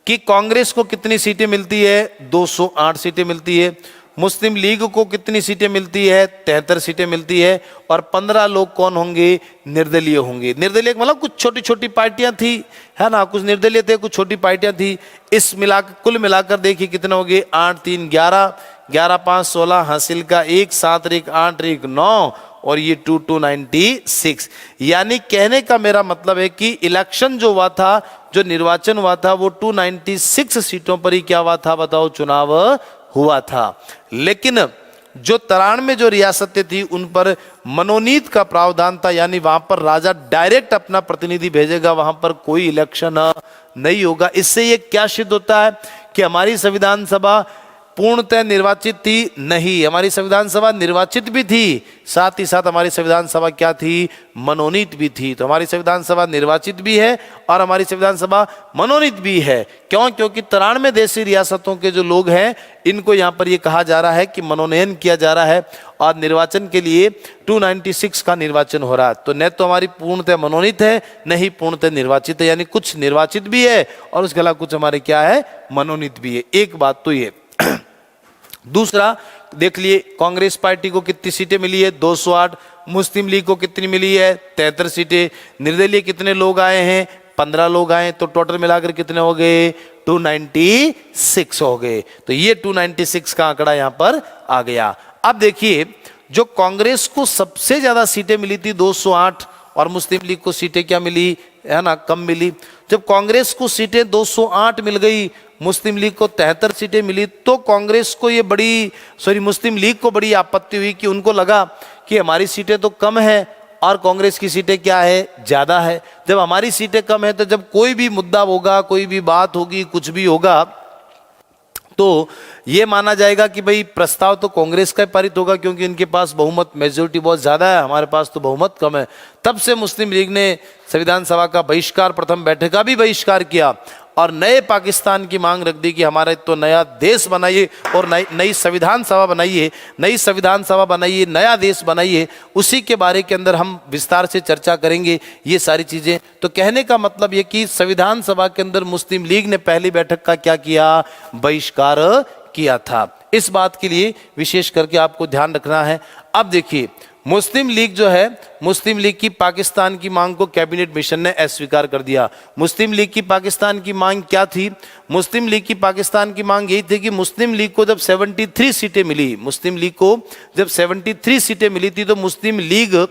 कि कांग्रेस को कितनी सीटें मिलती है, 208 सीटें मिलती है। मुस्लिम लीग को कितनी सीटें मिलती है, 73 सीटें मिलती है। और 15 लोग कौन होंगे, निर्दलीय होंगे। निर्दलीय मतलब कुछ छोटी छोटी पार्टियां थी, है ना, कुछ निर्दलीय थे, कुछ छोटी पार्टियां थी। इस कुल मिलाकर देखिए कितने हो गए, 8 3 11, 11 5 16, हासिल का 1 7 1 8 1 9 और ये 2 296। यानी कहने का मेरा मतलब है कि इलेक्शन जो हुआ था, जो निर्वाचन हुआ था, वो 296 सीटों पर ही क्या हुआ था बताओ, चुनाव हुआ था। लेकिन जो 93 जो रियासतें थी उन पर मनोनीत का प्रावधान था, यानी वहां पर राजा डायरेक्ट अपना प्रतिनिधि भेजेगा, वहां पर कोई इलेक्शन नहीं होगा। इससे ये क्या सिद्ध होता है कि हमारी संविधान सभा पूर्णतः निर्वाचित थी नहीं, हमारी संविधान सभा निर्वाचित भी थी, साथ ही साथ हमारी संविधान सभा क्या थी, मनोनीत भी थी। तो हमारी संविधान सभा निर्वाचित भी है और हमारी संविधान सभा मनोनीत भी है। क्यों? क्योंकि 93 देशी रियासतों के जो लोग हैं इनको यहाँ पर ये कहा जा रहा है कि मनोनयन किया जा रहा है और निर्वाचन के लिए 296 का निर्वाचन हो रहा है। तो न तो हमारी पूर्णतः मनोनीत है, न ही पूर्णतः निर्वाचित है, यानी कुछ निर्वाचित भी है और उसके अलावा कुछ हमारे क्या है, मनोनीत भी है। एक बात तो ये। दूसरा देख लिए, कांग्रेस पार्टी को कितनी सीटें मिली है, 208। मुस्लिम लीग को कितनी मिली है, 73 सीटें। निर्दलीय कितने लोग आए हैं, 15 लोग आए तो टोटल मिलाकर कितने हो गए? 296 हो गए। तो ये 296 का आंकड़ा यहां पर आ गया। अब देखिए, जो कांग्रेस को सबसे ज्यादा सीटें मिली थी 208, और मुस्लिम लीग को सीटें क्या मिली, है ना, कम मिली। जब कांग्रेस को सीटें 208 मिल गई, मुस्लिम लीग को 73 सीटें मिली, तो कांग्रेस को ये मुस्लिम लीग को बड़ी आपत्ति हुई कि उनको लगा कि हमारी सीटें तो कम है और कांग्रेस की सीटें क्या है, ज्यादा है। जब हमारी सीटें कम है तो जब कोई भी मुद्दा होगा, कोई भी बात होगी, कुछ भी होगा, तो ये माना जाएगा कि भाई प्रस्ताव तो कांग्रेस का पारित होगा, क्योंकि इनके पास बहुमत, मेजोरिटी बहुत ज्यादा है, हमारे पास तो बहुमत कम है। तब से मुस्लिम लीग ने संविधान सभा का बहिष्कार, प्रथम बैठक का भी बहिष्कार किया और नए पाकिस्तान की मांग रख दी कि हमारा तो नया देश बनाइए और नई संविधान सभा बनाइए, नई संविधान सभा बनाइए, नया देश बनाइए। उसी के बारे के अंदर हम विस्तार से चर्चा करेंगे ये सारी चीजें। तो कहने का मतलब ये कि संविधान सभा के अंदर मुस्लिम लीग ने पहली बैठक का क्या किया, बहिष्कार किया था। इस बात के लिए विशेष करके आपको ध्यान रखना है। अब देखिए, मुस्लिम लीग जो है, मुस्लिम लीग की पाकिस्तान की मांग को कैबिनेट मिशन ने अस्वीकार कर दिया। मुस्लिम लीग की पाकिस्तान की मांग क्या थी? मुस्लिम लीग की पाकिस्तान की मांग यही थी कि मुस्लिम लीग को जब 73 सीटें मिली, मुस्लिम लीग को जब 73 सीटें मिली थी, तो मुस्लिम लीग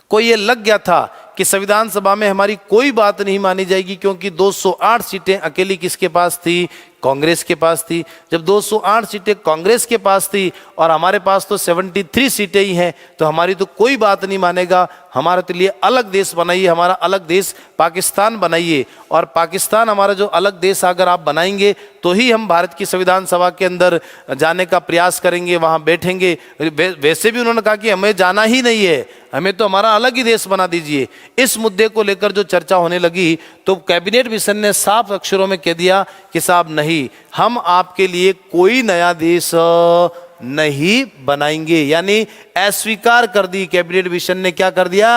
को ये लग गया था कि संविधान सभा में हमारी कोई बात नहीं मानी जाएगी, क्योंकि 208 सीटें अकेली किसके पास थी, कांग्रेस के पास थी। जब 208 सीटें कांग्रेस के पास थी और हमारे पास तो 73 सीटें ही हैं, तो हमारी तो कोई बात नहीं मानेगा, हमारे तो लिए अलग देश बनाइए, हमारा अलग देश पाकिस्तान बनाइए, और पाकिस्तान हमारा जो अलग देश अगर आप बनाएंगे तो ही हम भारत की संविधान सभा के अंदर जाने का प्रयास करेंगे, वहाँ बैठेंगे। वैसे भी उन्होंने कहा कि हमें जाना ही नहीं है, हमें तो हमारा अलग ही देश बना दीजिए। इस मुद्दे को लेकर जो चर्चा होने लगी, तो कैबिनेट मिशन ने साफ अक्षरों में कह दिया कि साहब नहीं, हम आपके लिए कोई नया देश नहीं बनाएंगे, यानी अस्वीकार कर दी। कैबिनेट मिशन ने क्या कर दिया,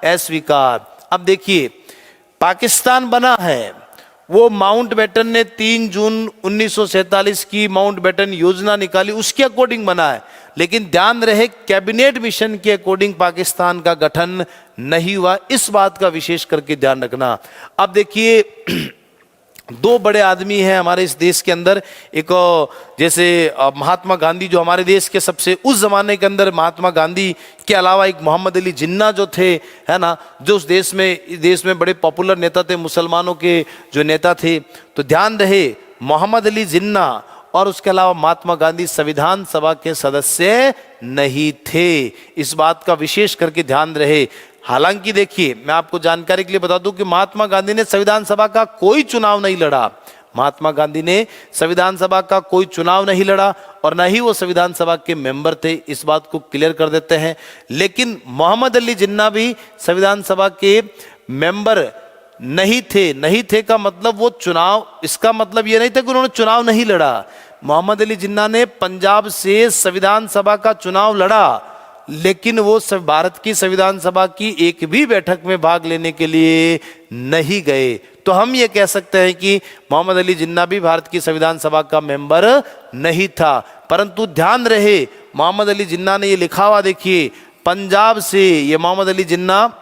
अस्वीकार। अब देखिए, पाकिस्तान बना है, वो माउंटबेटन ने 3 जून 1947 की माउंटबेटन योजना निकाली, उसके अकॉर्डिंग बना है। लेकिन ध्यान रहे, कैबिनेट मिशन के अकॉर्डिंग पाकिस्तान का गठन नहीं हुआ। इस बात का विशेष करके ध्यान रखना। अब देखिए, दो बड़े आदमी हैं हमारे इस देश के अंदर। एक जैसे महात्मा गांधी, जो हमारे देश के सबसे उस जमाने के अंदर, महात्मा गांधी के अलावा एक मोहम्मद अली जिन्ना जो थे, है ना, जो उस देश में बड़े पॉपुलर नेता थे, मुसलमानों के जो नेता थे। तो ध्यान रहे, मोहम्मद अली जिन्ना और उसके अलावा महात्मा गांधी संविधान सभा के सदस्य नहीं थे। इस बात का विशेष करके ध्यान रहे। हालांकि देखिए, मैं आपको जानकारी के लिए बता दूं कि महात्मा गांधी ने संविधान सभा का कोई चुनाव नहीं लड़ा। महात्मा गांधी ने संविधान सभा का कोई चुनाव नहीं लड़ा और न ही वो संविधान सभा के मेंबर थे, इस बात को क्लियर कर देते हैं। लेकिन मोहम्मद अली जिन्ना भी संविधान सभा के मेंबर नहीं थे का मतलब वो चुनाव, इसका मतलब ये नहीं था कि उन्होंने चुनाव नहीं लड़ा। मोहम्मद अली जिन्ना ने पंजाब से संविधान सभा का चुनाव लड़ा, लेकिन वो भारत की संविधान सभा की एक भी बैठक में भाग लेने के लिए नहीं गए। तो हम ये कह सकते हैं कि मोहम्मद अली जिन्ना भी भारत की संविधान सभा का मेंबर नहीं था। परंतु ध्यान रहे, मोहम्मद अली जिन्ना ने ये लिखा हुआ देखिए, पंजाब से, ये मोहम्मद अली जिन्ना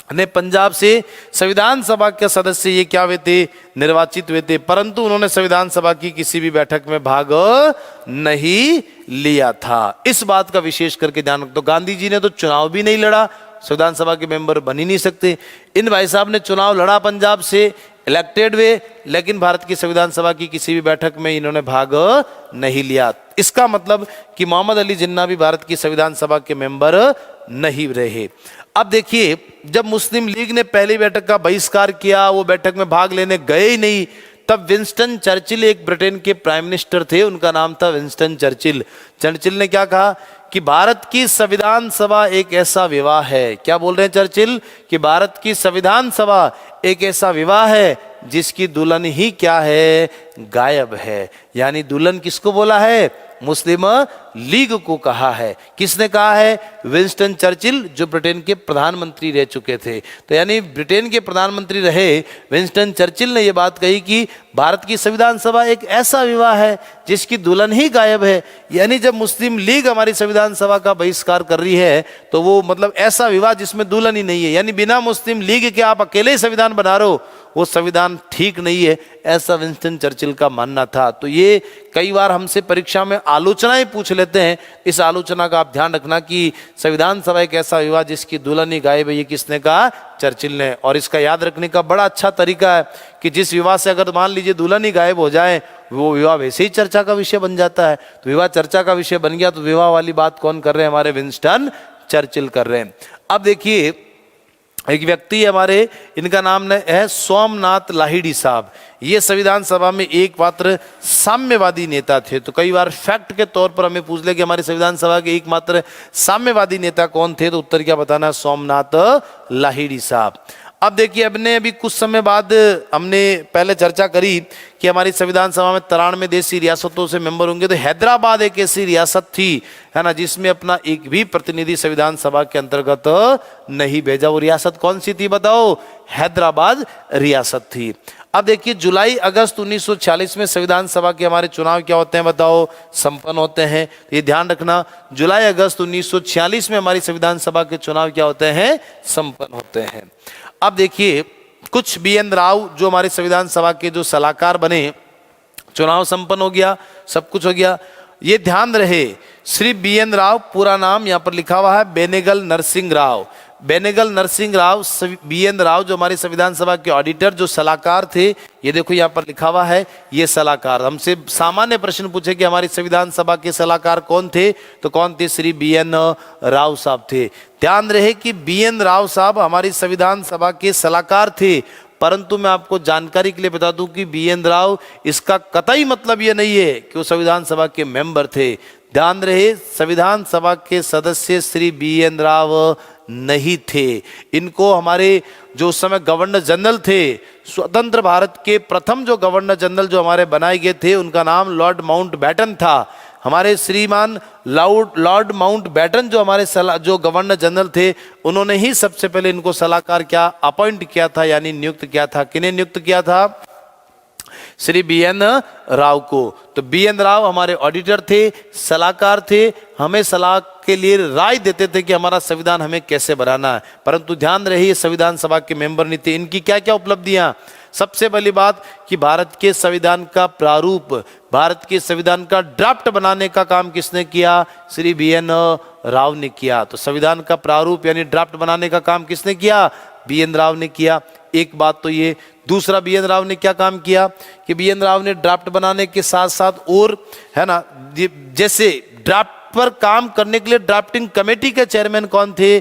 ने पंजाब से संविधान सभा के सदस्य ये क्या हुए थे, निर्वाचित हुए थे, परंतु उन्होंने संविधान सभा की किसी भी बैठक में भाग नहीं लिया था। इस बात का विशेष करके ध्यान रखो। तो गांधी जी ने तो चुनाव भी नहीं लड़ा, संविधान सभा के मेंबर बन ही नहीं सकते। इन भाई साहब ने चुनाव लड़ा, पंजाब से इलेक्टेड हुए, लेकिन भारत की संविधान सभा की किसी भी बैठक में इन्होंने भाग नहीं लिया। इसका मतलब कि मोहम्मद अली जिन्ना भी भारत की संविधान सभा के मेंबर नहीं रहे। अब देखिए, जब मुस्लिम लीग ने पहली बैठक का बहिष्कार किया, वो बैठक में भाग लेने गए ही नहीं, तब विंस्टन चर्चिल, एक ब्रिटेन के प्राइम मिनिस्टर थे, उनका नाम था विंस्टन चर्चिल। चर्चिल ने क्या कहा कि भारत की संविधान सभा एक ऐसा विवाह है। क्या बोल रहे हैं चर्चिल? कि भारत की संविधान सभा एक ऐसा विवाह है जिसकी दुल्हन ही क्या है, गायब है। यानी दुल्हन किसको बोला है? मुस्लिम लीग को कहा है। किसने कहा है? विंस्टन चर्चिल, जो ब्रिटेन के प्रधानमंत्री रह चुके थे। तो यानी ब्रिटेन के प्रधानमंत्री रहे विंस्टन चर्चिल ने यह बात कही कि भारत की संविधान सभा एक ऐसा विवाह है जिसकी दुल्हन ही गायब है। यानी जब मुस्लिम लीग हमारी संविधान सभा का बहिष्कार कर रही है तो वो मतलब ऐसा विवाह जिसमें दुल्हन ही नहीं है, यानी बिना मुस्लिम लीग के आप अकेले ही संविधान बना रहे हो, वो संविधान ठीक नहीं है, ऐसा विंस्टन चर्चिल का मानना था। तो ये कई बार हमसे परीक्षा में आलोचनाएं पूछ लेते हैं, इस आलोचना का आप ध्यान रखना कि संविधान सभा एक ऐसा विवाह जिसकी दुल्हन ही गायब है, ये किसने कहा? चर्चिल ने। और इसका याद रखने का बड़ा अच्छा तरीका है कि जिस विवाह से अगर मान लीजिए दुल्हन ही गायब हो जाए, वो विवाह वैसे ही चर्चा का विषय बन जाता है। तो विवाह चर्चा का विषय बन गया तो विवाह वाली बात कौन कर रहे हैं? हमारे विंस्टन चर्चिल कर रहे हैं। अब देखिए एक व्यक्ति हमारे, इनका नाम है सोमनाथ लाहिड़ी साहब। ये संविधान सभा में एकमात्र साम्यवादी नेता थे। तो कई बार फैक्ट के तौर पर हमें पूछ ले कि हमारी संविधान सभा के एकमात्र साम्यवादी नेता कौन थे, तो उत्तर क्या बताना? सोमनाथ लाहिड़ी साहब। अब देखिए अभी कुछ समय बाद हमने पहले चर्चा करी कि हमारी संविधान सभा में 93 देशी रियासतों से मेंबर होंगे। तो हैदराबाद एक ऐसी रियासत थी, है ना, जिसमें अपना एक भी प्रतिनिधि संविधान सभा के अंतर्गत नहीं भेजा। वो रियासत कौन सी थी बताओ? हैदराबाद रियासत थी। अब देखिए जुलाई अगस्त 1946 में संविधान सभा के हमारे चुनाव क्या होते हैं बताओ? संपन्न होते हैं। ये ध्यान रखना, जुलाई अगस्त 1946 में हमारी संविधान सभा के चुनाव क्या होते हैं? संपन्न होते हैं। अब देखिए कुछ BN राव जो हमारे संविधान सभा के जो सलाहकार बने, चुनाव संपन्न हो गया, सब कुछ हो गया। ये ध्यान रहे श्री BN राव, पूरा नाम यहाँ पर लिखा हुआ है बेनेगल नरसिंह राव। बेनेगल नरसिंह राव, BN राव जो हमारे संविधान सभा के ऑडिटर जो सलाहकार थे, ये देखो यहाँ पर लिखा हुआ है ये सलाहकार। हमसे सामान्य प्रश्न पूछे कि हमारी संविधान सभा के सलाहकार कौन थे, तो कौन थे? श्री BN राव साहब थे। ध्यान रहे कि BN राव साहब हमारी संविधान सभा के सलाहकार थे, परंतु मैं आपको जानकारी के लिए बता दूं कि BN राव, इसका कतई मतलब ये नहीं है कि वो संविधान सभा के मेंबर थे। ध्यान रहे संविधान सभा के सदस्य श्री BN राव नहीं थे। इनको हमारे जो उस समय गवर्नर जनरल थे, स्वतंत्र भारत के प्रथम जो गवर्नर जनरल जो हमारे बनाए गए थे, उनका नाम लॉर्ड माउंटबेटन था। हमारे श्रीमान लॉर्ड माउंटबेटन जो हमारे जो गवर्नर जनरल थे, उन्होंने ही सबसे पहले इनको सलाहकार क्या अपॉइंट किया था, यानी नियुक्त किया था। किन्हें नियुक्त किया था? श्री BN राव को। तो BN राव हमारे ऑडिटर थे, सलाहकार थे, हमें सलाह के लिए राय देते थे कि हमारा संविधान हमें कैसे बनाना है। परंतु ध्यान रहे संविधान सभा के मेंबर नहीं थे। इनकी क्या क्या उपलब्धियां? सबसे पहली बात कि भारत के संविधान का प्रारूप, भारत के संविधान का ड्राफ्ट बनाने का काम किसने किया? श्री BN राव ने किया। तो संविधान का प्रारूप यानी ड्राफ्ट बनाने का काम किसने किया? BN राव ने किया। एक बात तो ये। दूसरा BN राव ने क्या काम किया कि BN राव ने ड्राफ्ट बनाने के साथ साथ और, है ना, जैसे ड्राफ्ट पर काम करने के लिए ड्राफ्टिंग कमेटी के चेयरमैन कौन थे?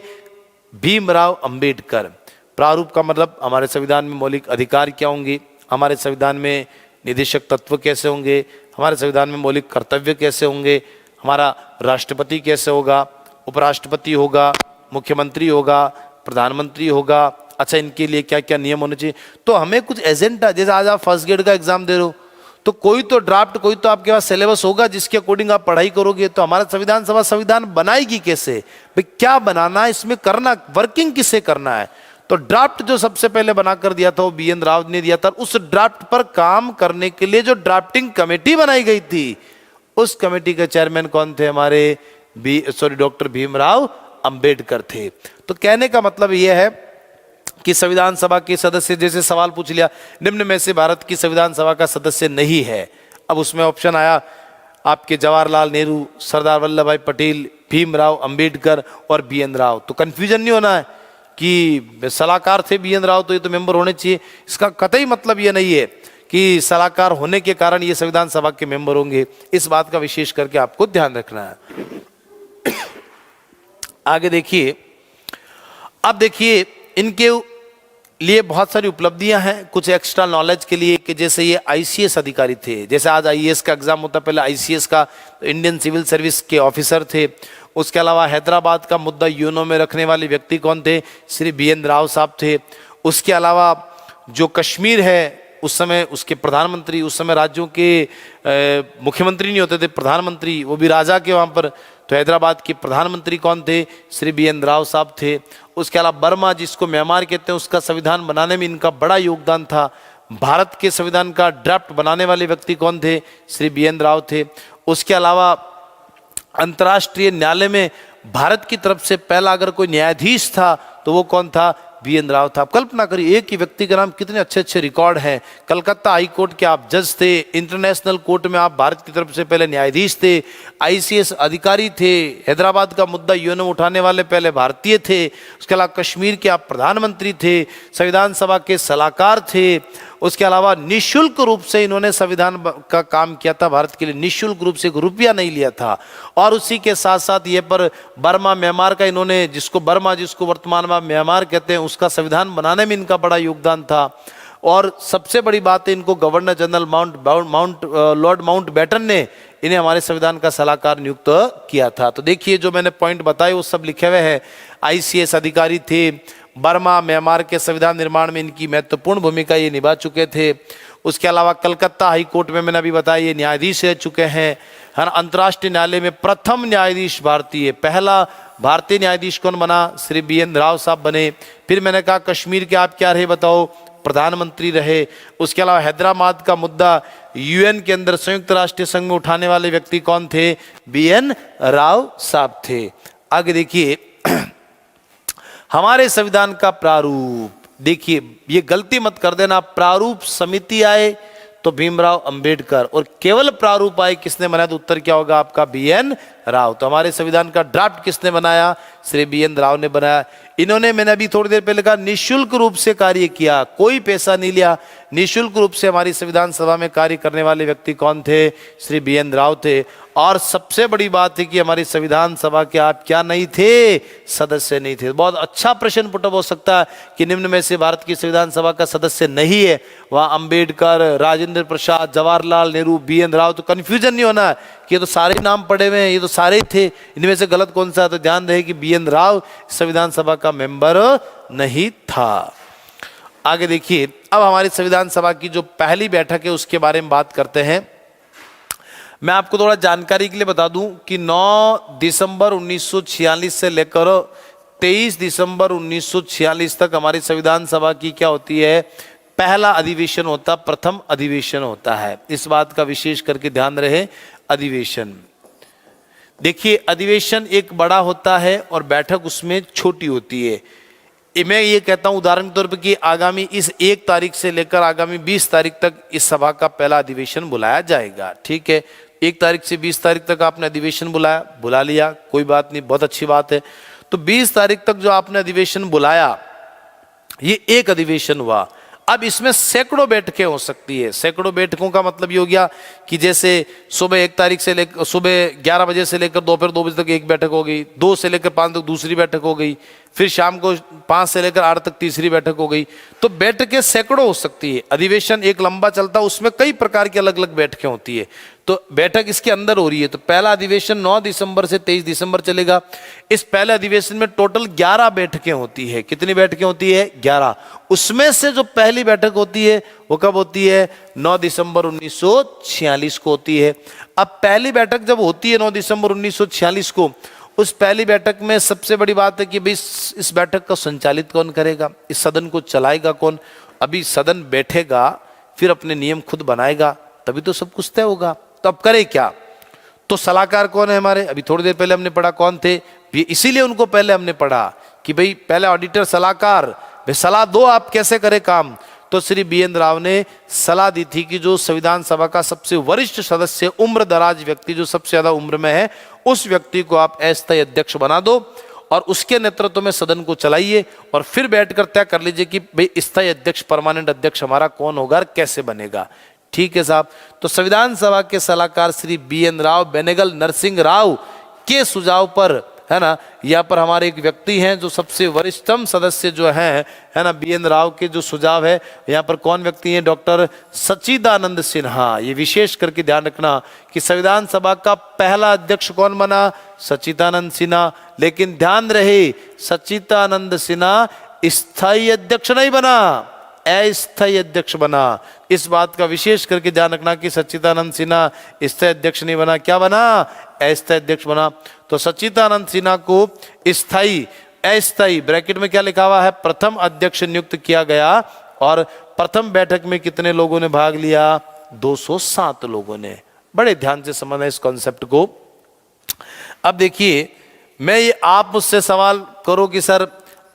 भीमराव अंबेडकर। प्रारूप का मतलब हमारे संविधान में मौलिक अधिकार क्या होंगे, हमारे संविधान में निदेशक तत्व कैसे होंगे, हमारे संविधान में मौलिक कर्तव्य कैसे होंगे, हमारा राष्ट्रपति कैसे होगा, उपराष्ट्रपति होगा, मुख्यमंत्री होगा, प्रधानमंत्री होगा। अच्छा, इनके लिए क्या क्या नियम होने चाहिए। तो हमें कुछ एजेंडा, जैसे आज आप फर्स्ट ग्रेड का एग्जाम दे रहे हो, तो कोई तो ड्राफ्ट, कोई तो आपके पास सिलेबस होगा जिसके अकॉर्डिंग आप पढ़ाई करोगे। तो हमारा संविधान सभा संविधान बनाएगी कैसे भाई? क्या बनाना है, इसमें करना, वर्किंग किसे करना है? तो ड्राफ्ट जो सबसे पहले बनाकर दिया था वो BN राव ने दिया था। उस ड्राफ्ट पर काम करने के लिए जो ड्राफ्टिंग कमेटी बनाई गई थी, उस कमेटी के चेयरमैन कौन थे? हमारे डॉक्टर भीमराव अंबेडकर थे। तो कहने का मतलब यह है कि संविधान सभा के सदस्य, जैसे सवाल पूछ लिया निम्न में से भारत की संविधान सभा का सदस्य नहीं है, अब उसमें ऑप्शन आया आपके जवाहरलाल नेहरू, सरदार वल्लभ भाई पटेल, भीमराव अंबेडकर और BN राव। तो कंफ्यूजन नहीं होना है कि सलाहकार थे BN राव तो ये तो मेंबर होने चाहिए। इसका कतई मतलब ये नहीं है कि सलाहकार होने के कारण ये संविधान सभा के मेंबर होंगे। इस बात का विशेष करके आपको ध्यान रखना है। आगे देखिए, अब देखिए इनके लिए बहुत सारी उपलब्धियां हैं, कुछ एक्स्ट्रा नॉलेज के लिए, कि जैसे ये ICS अधिकारी थे। जैसे आज IAS का एग्जाम होता, पहले ICS का इंडियन सिविल सर्विस के ऑफिसर थे। उसके अलावा हैदराबाद का मुद्दा यूनो में रखने वाले व्यक्ति कौन थे? श्री BN राव साहब थे। उसके अलावा जो कश्मीर है, उस समय उसके प्रधानमंत्री, उस समय राज्यों के मुख्यमंत्री नहीं होते थे, प्रधानमंत्री, वो भी राजा के वहाँ पर। तो हैदराबाद के प्रधानमंत्री कौन थे? श्री BN राव साहब थे। उसके अलावा बर्मा, जिसको म्यांमार कहते हैं, उसका संविधान बनाने में इनका बड़ा योगदान था। भारत के संविधान का ड्राफ्ट बनाने वाले व्यक्ति कौन थे? श्री BN राव थे। उसके अलावा अंतर्राष्ट्रीय न्यायालय में भारत की तरफ से पहला अगर कोई न्यायाधीश था तो वो कौन था? BN राव था। आप कल्पना करिए, एक ही व्यक्ति के नाम कितने अच्छे अच्छे रिकॉर्ड हैं। कलकत्ता हाई कोर्ट के आप जज थे, इंटरनेशनल कोर्ट में आप भारत की तरफ से पहले न्यायाधीश थे, ICS अधिकारी थे, हैदराबाद का मुद्दा UN में उठाने वाले पहले भारतीय थे। उसके अलावा कश्मीर के आप प्रधानमंत्री थे, संविधान सभा के सलाहकार थे। उसके अलावा निःशुल्क रूप से इन्होंने संविधान का काम किया था भारत के लिए, निःशुल्क रूप से एक रुपया नहीं लिया था। और उसी के साथ साथ ये पर बर्मा म्यांमार का इन्होंने, जिसको बर्मा जिसको वर्तमान में म्यांमार कहते हैं, उसका संविधान बनाने में इनका बड़ा योगदान था। और सबसे बड़ी बात है, इनको गवर्नर जनरल लॉर्ड माउंटबेटन ने इन्हें हमारे संविधान का सलाहकार नियुक्त किया था। तो देखिए जो मैंने पॉइंट बताए वो सब लिखे हुए हैं। ICS अधिकारी थे, बर्मा म्यांमार के संविधान निर्माण में इनकी महत्वपूर्ण भूमिका ये निभा चुके थे। उसके अलावा कलकत्ता हाई कोर्ट में मैंने अभी बताया ये न्यायाधीश रह चुके हैं, है ना। अंतर्राष्ट्रीय न्यायालय में प्रथम न्यायाधीश भारतीय, पहला भारतीय न्यायाधीश कौन बना? श्री BN राव साहब बने। फिर मैंने कहा कश्मीर के आप क्या रहे बताओ? प्रधानमंत्री रहे। उसके अलावा हैदराबाद का मुद्दा UN के अंदर संयुक्त राष्ट्र संघ में उठाने वाले व्यक्ति कौन थे? BN राव साहब थे। आगे देखिए हमारे संविधान का प्रारूप, देखिए ये गलती मत कर देना, प्रारूप समिति आए तो भीमराव अंबेडकर, और केवल प्रारूप आए किसने बनाया? तो उत्तर क्या होगा आपका? BN राव। तो हमारे संविधान का ड्राफ्ट किसने बनाया? श्री BN राव ने बनाया। इन्होंने, मैंने अभी थोड़ी देर पहले कहा, निःशुल्क रूप से कार्य किया, कोई पैसा नहीं लिया, निःशुल्क रूप से हमारी संविधान सभा में कार्य करने वाले व्यक्ति कौन थे? श्री BN राव थे। और सबसे बड़ी बात है कि हमारी संविधान सभा के आप क्या नहीं थे? सदस्य नहीं थे। बहुत अच्छा प्रश्न पुटअप हो सकता है कि निम्न में से भारत की संविधान सभा का सदस्य नहीं है। वहाँ अंबेडकर, राजेंद्र प्रसाद, जवाहरलाल नेहरू, BN राव, तो कंफ्यूजन नहीं होना कि ये तो सारे नाम पड़े हुए हैं, ये तो सारे ही थे, इनमें से गलत कौन सा है? तो ध्यान रहे कि BN राव संविधान सभा का मेंबर नहीं था। आगे देखिए, अब हमारी संविधान सभा की जो पहली बैठक है उसके बारे में बात करते हैं। मैं आपको थोड़ा जानकारी के लिए बता दूं कि 9 दिसंबर 1946 से लेकर 23 दिसंबर 1946 तक हमारी संविधान सभा की क्या होती है? पहला अधिवेशन होता, प्रथम अधिवेशन होता है। इस बात का विशेष करके ध्यान रहे। अधिवेशन, देखिए अधिवेशन एक बड़ा होता है और बैठक उसमें छोटी होती है। मैं ये कहता हूं उदाहरण के तौर पर कि आगामी इस 1 तारीख से लेकर आगामी 20 तारीख तक इस सभा का पहला अधिवेशन बुलाया जाएगा। ठीक है, 1 तारीख से 20 तारीख तक आपने अधिवेशन बुला लिया, कोई बात नहीं, बहुत अच्छी बात है। तो 20 तारीख तक जो आपने अधिवेशन बुलाया, ये एक अधिवेशन हुआ। अब इसमें सैकड़ों बैठकें हो सकती है। सैकड़ों बैठकों का मतलब ये हो गया कि जैसे सुबह 1 तारीख से लेकर सुबह 11 बजे से लेकर दोपहर 2 बजे तक एक बैठक हो गई, 2 से लेकर 5 तक दूसरी बैठक हो गई, फिर शाम को 5 से लेकर 8 तक तीसरी बैठक हो गई। तो बैठकें सैकड़ों हो सकती है। अधिवेशन एक लंबा चलता है, उसमें कई प्रकार की अलग अलग बैठकें होती है। तो बैठक इसके अंदर हो रही है। तो पहला अधिवेशन 9 दिसंबर से 23 दिसंबर चलेगा। इस पहले अधिवेशन में टोटल 11 बैठकें होती है। कितनी बैठकें होती है? 11। उसमें से जो पहली बैठक होती है वो कब होती है? 9 दिसंबर 1946 को होती है। अब पहली बैठक जब होती है 9 दिसंबर 1946 को, उस पहली बैठक में सबसे बड़ी बात है कि भाई इस बैठक का संचालित कौन करेगा, इस सदन को चलाएगा कौन। अभी सदन बैठेगा, फिर अपने नियम खुद बनाएगा, तभी तो सब कुछ तय होगा। तो अब करे क्या? तो सलाहकार कौन है हमारे? अभी थोड़ी देर पहले हमने पढ़ा कौन थे, इसीलिए उनको पहले हमने पढ़ा कि भाई पहले ऑडिटर, सलाहकार, भाई सलाह दो आप कैसे करें काम। तो श्री BN राव ने सलाह दी थी कि जो संविधान सभा का सबसे वरिष्ठ सदस्य, उम्र दराज व्यक्ति, जो सबसे ज्यादा उम्र में है, उस व्यक्ति को आप अस्थायी अध्यक्ष बना दो और उसके नेतृत्व में सदन को चलाइए और फिर बैठकर तय कर लीजिए कि भाई स्थायी अध्यक्ष, परमानेंट अध्यक्ष हमारा कौन होगा और कैसे बनेगा। ठीक है साहब। तो संविधान सभा के सलाहकार श्री BN राव, बेनेगल नरसिंह राव के सुझाव पर, है ना, यहाँ पर हमारे एक व्यक्ति हैं जो सबसे वरिष्ठतम सदस्य जो हैं, है ना, BN राव के जो सुझाव है, यहाँ पर कौन व्यक्ति हैं? डॉक्टर सच्चिदानंद सिन्हा। ये विशेष करके ध्यान रखना कि संविधान सभा का पहला अध्यक्ष कौन बना? सच्चिदानंद सिन्हा। लेकिन ध्यान रहे, सच्चिदानंद सिन्हा स्थायी अध्यक्ष नहीं बना, अस्थायी अध्यक्ष बना। इस बात का विशेष करके ध्यान रखना कि सच्चिदानंद सिन्हा स्थायी अध्यक्ष नहीं बना, क्या बना? अस्थायी अध्यक्ष बना। तो सच्चिदानंद सिन्हा को स्थायी, अस्थायी ब्रैकेट में क्या लिखा हुआ है? प्रथम अध्यक्ष नियुक्त किया गया और प्रथम बैठक में कितने लोगों ने भाग लिया? 207 लोगों ने। बड़े ध्यान से समझना इस कॉन्सेप्ट को। अब देखिए, मैं ये आप मुझसे सवाल करो कि सर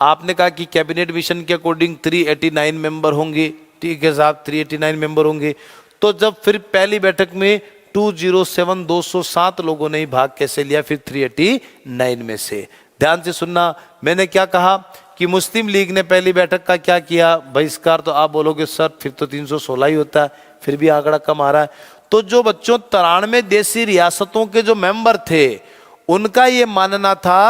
आपने कहा कि कैबिनेट मिशन के अकॉर्डिंग 389 मेंबर होंगे, ठीक है साहब 389 मेंबर होंगे, तो जब फिर पहली बैठक में 207 लोगों ने ही भाग कैसे लिया फिर 389 में से? ध्यान से सुनना, मैंने क्या कहा कि मुस्लिम लीग ने पहली बैठक का क्या किया? बहिष्कार। तो आप बोलोगे सर फिर तो 316 ही होता है, फिर भी आंकड़ा कम आ रहा है। तो जो बच्चों 93 देशी रियासतों के जो मेंबर थे उनका ये मानना था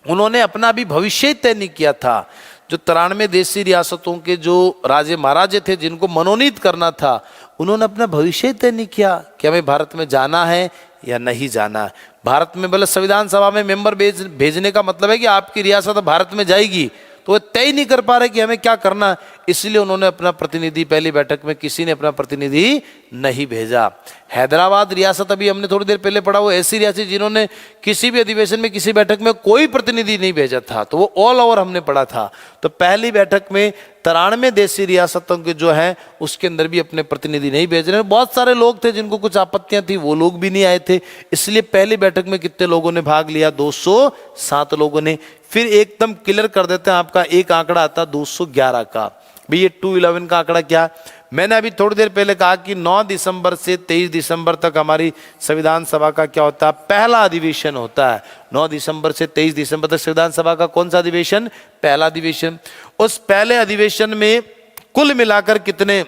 उन्होंने अपना भी भविष्य तय नहीं किया था। जो 93 देशी रियासतों के जो राजे महाराजे थे जिनको मनोनीत करना था, उन्होंने अपना भविष्य तय नहीं किया कि हमें भारत में जाना है या नहीं जाना है। भारत में बोले संविधान सभा में मेंबर भेजने का मतलब है कि आपकी रियासत भारत में जाएगी, तो वो तय नहीं कर पा रहे कि हमें क्या करना है, इसलिए उन्होंने अपना प्रतिनिधि पहली बैठक में किसी ने अपना प्रतिनिधि नहीं भेजा। हैदराबाद रियासत अभी हमने थोड़ी देर पहले पढ़ा, वो ऐसी रियासत जिन्होंने किसी भी अधिवेशन में किसी बैठक में कोई प्रतिनिधि नहीं भेजा था, तो वो ऑल ओवर हमने पढ़ा था। तो पहली बैठक में 93 देशी रियासतों के जो है उसके अंदर भी अपने प्रतिनिधि नहीं भेज रहे। बहुत सारे लोग थे जिनको कुछ आपत्तियां थी, वो लोग भी नहीं आए थे, इसलिए पहली बैठक में कितने लोगों ने भाग लिया? 207 लोगों ने। फिर एकदम क्लियर कर देते हैं, आपका एक आंकड़ा आता 211 का। भाई ये 211 का आंकड़ा क्या? मैंने अभी थोड़ी देर पहले कहा कि 9 दिसंबर से 23 दिसंबर तक हमारी संविधान सभा का क्या होता है? पहला अधिवेशन होता है। 9 दिसंबर से 23 दिसंबर तक संविधान सभा का कौन सा अधिवेशन? पहला अधिवेशन। उस पहले अधिवेशन में कुल मिलाकर कितने,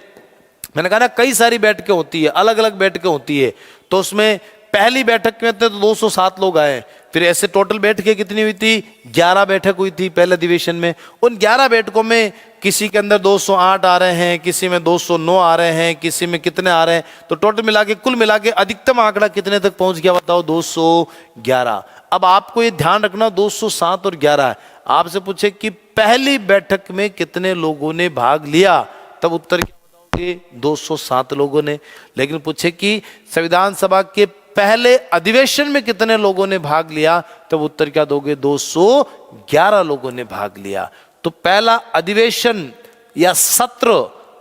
मैंने कहा ना कई सारी बैठकें होती है, अलग अलग बैठकें होती है, तो उसमें पहली बैठक में तो 207 लोग आए। फिर ऐसे टोटल बैठकें कितनी हुई थी? 11 बैठक हुई थी पहले अधिवेशन में। उन 11 बैठकों में किसी के अंदर 208 आ रहे हैं, किसी में 209 आ रहे हैं, किसी में कितने आ रहे हैं, तो टोटल मिला के कुल मिला के अधिकतम आंकड़ा कितने तक पहुंच गया बताओ? 211। अब आपको ये ध्यान रखना 207 और 11 है। आपसे पूछे कि पहली बैठक में कितने लोगों ने भाग लिया, तब उत्तर क्या बताओगे? 207 लोगों ने। लेकिन पूछे कि संविधान सभा के पहले अधिवेशन में कितने लोगों ने भाग लिया, तब उत्तर क्या दोगे? 211 लोगों ने भाग लिया। तो पहला अधिवेशन या सत्र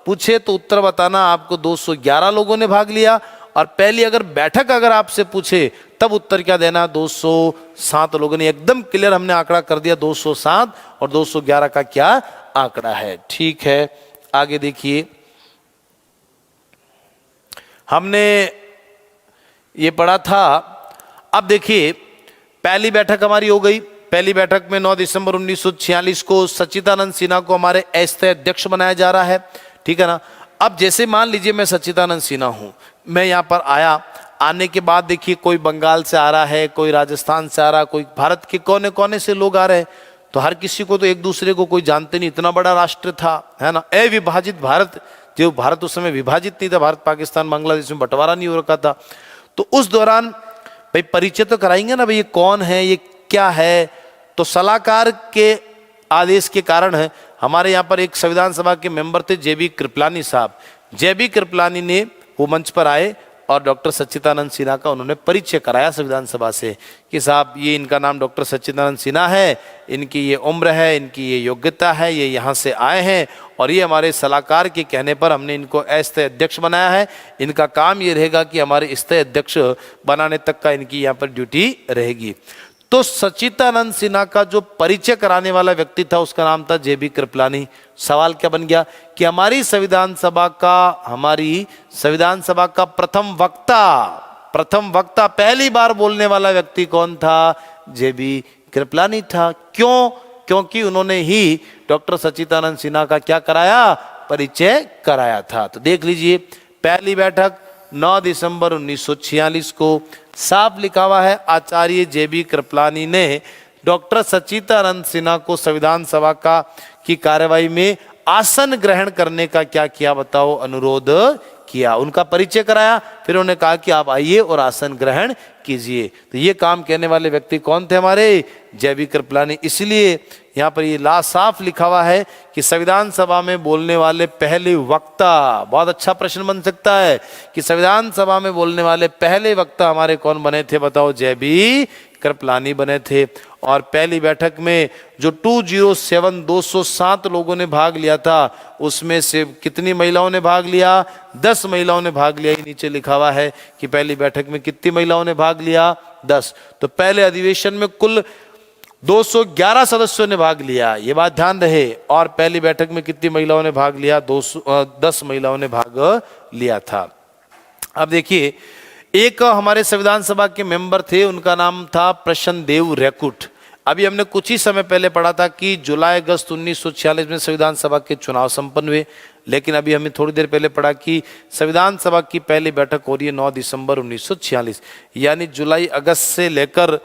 पूछे तो उत्तर बताना आपको 211 लोगों ने भाग लिया, और पहली अगर बैठक अगर आपसे पूछे तब उत्तर क्या देना? 207 लोगों ने। एकदम क्लियर हमने आंकड़ा कर दिया 207 और 211 का क्या आंकड़ा है। ठीक है, आगे देखिए, हमने ये पढ़ा था। अब देखिए, पहली बैठक हमारी हो गई। पहली बैठक में 9 दिसंबर 1946 को सच्चिदानंद सिन्हा को हमारे अस्थायी अध्यक्ष बनाया जा रहा है, ठीक है ना। अब जैसे मान लीजिए मैं सच्चिदानंद सिन्हा हूं, मैं यहाँ पर आया, आने के बाद देखिए कोई बंगाल से आ रहा है, कोई राजस्थान से आ रहा है, कोई भारत के कोने कोने से लोग आ रहे हैं, तो हर किसी को तो एक दूसरे को कोई जानते नहीं, इतना बड़ा राष्ट्र था, है ना, अविभाजित भारत। जो भारत उस समय विभाजित नहीं था, भारत पाकिस्तान बांग्लादेश में बंटवारा नहीं हो रखा था। तो उस दौरान भाई परिचय तो कराएंगे ना, भाई ये कौन है, ये क्या है। तो सलाहकार के आदेश के कारण है, हमारे यहाँ पर एक संविधान सभा के मेंबर थे जेबी कृपलानी साहब। जेबी कृपलानी ने वो मंच पर आए और डॉक्टर सच्चिदानंद सिन्हा का उन्होंने परिचय कराया संविधान सभा से कि साहब ये इनका नाम डॉक्टर सच्चिदानंद सिन्हा है, इनकी ये उम्र है, इनकी ये योग्यता है, ये यहाँ से आए हैं और ये हमारे सलाहकार के कहने पर हमने इनको अस्थायी अध्यक्ष बनाया है। इनका काम ये रहेगा कि हमारे अस्थायी अध्यक्ष बनाने तक का इनकी यहाँ पर ड्यूटी रहेगी। तो सच्चिदानंद सिन्हा का जो परिचय कराने वाला व्यक्ति था उसका नाम था जेबी कृपलानी। सवाल क्या बन गया कि हमारी संविधान सभा का प्रथम वक्ता पहली बार बोलने वाला व्यक्ति कौन था? जेबी कृपलानी था। क्यों? क्योंकि उन्होंने ही डॉक्टर सच्चिदानंद सिन्हा का क्या कराया? परिचय कराया था। तो देख लीजिए, पहली बैठक 9 दिसंबर 1946 को, साफ लिखा हुआ है आचार्य जेबी कृपलानी ने डॉक्टर सच्चिदानंद सिन्हा को संविधान सभा की कार्यवाही में आसन ग्रहण करने का क्या किया बताओ? अनुरोध किया, उनका परिचय कराया, फिर उन्होंने कहा कि आप आइए और आसन ग्रहण कीजिए। तो ये काम कहने वाले व्यक्ति कौन थे? हमारे जेबी कृपलानी। इसलिए यहाँ पर ये साफ लिखा हुआ है कि संविधान सभा में बोलने वाले पहले वक्ता, बहुत अच्छा प्रश्न बन सकता है कि संविधान सभा में बोलने वाले पहले वक्ता हमारे कौन बने थे बताओ? जेबी कृपलानी बने थे। और पहली बैठक में जो 207 207 लोगों ने भाग लिया था, उसमें से कितनी महिलाओं ने भाग लिया? 10 महिलाओं ने भाग लिया। नीचे लिखा हुआ है कि पहली बैठक में कितनी महिलाओं ने भाग लिया? 10। तो पहले अधिवेशन में कुल 211 सदस्यों ने भाग लिया, ये बात ध्यान रहे। और पहली बैठक में कितनी महिलाओं ने भाग लिया? 10 महिलाओं ने भाग लिया था। अब देखिए, एक हमारे संविधान सभा के मेंबर थे, उनका नाम था प्रसन्न देव रैकुट। अभी हमने कुछ ही समय पहले पढ़ा था कि जुलाई अगस्त 1946 में संविधान सभा के चुनाव संपन्न हुए, लेकिन अभी हमें थोड़ी देर पहले पढ़ा कि संविधान सभा की पहली बैठक हो रही है 9 दिसंबर 1946, यानी जुलाई अगस्त से लेकर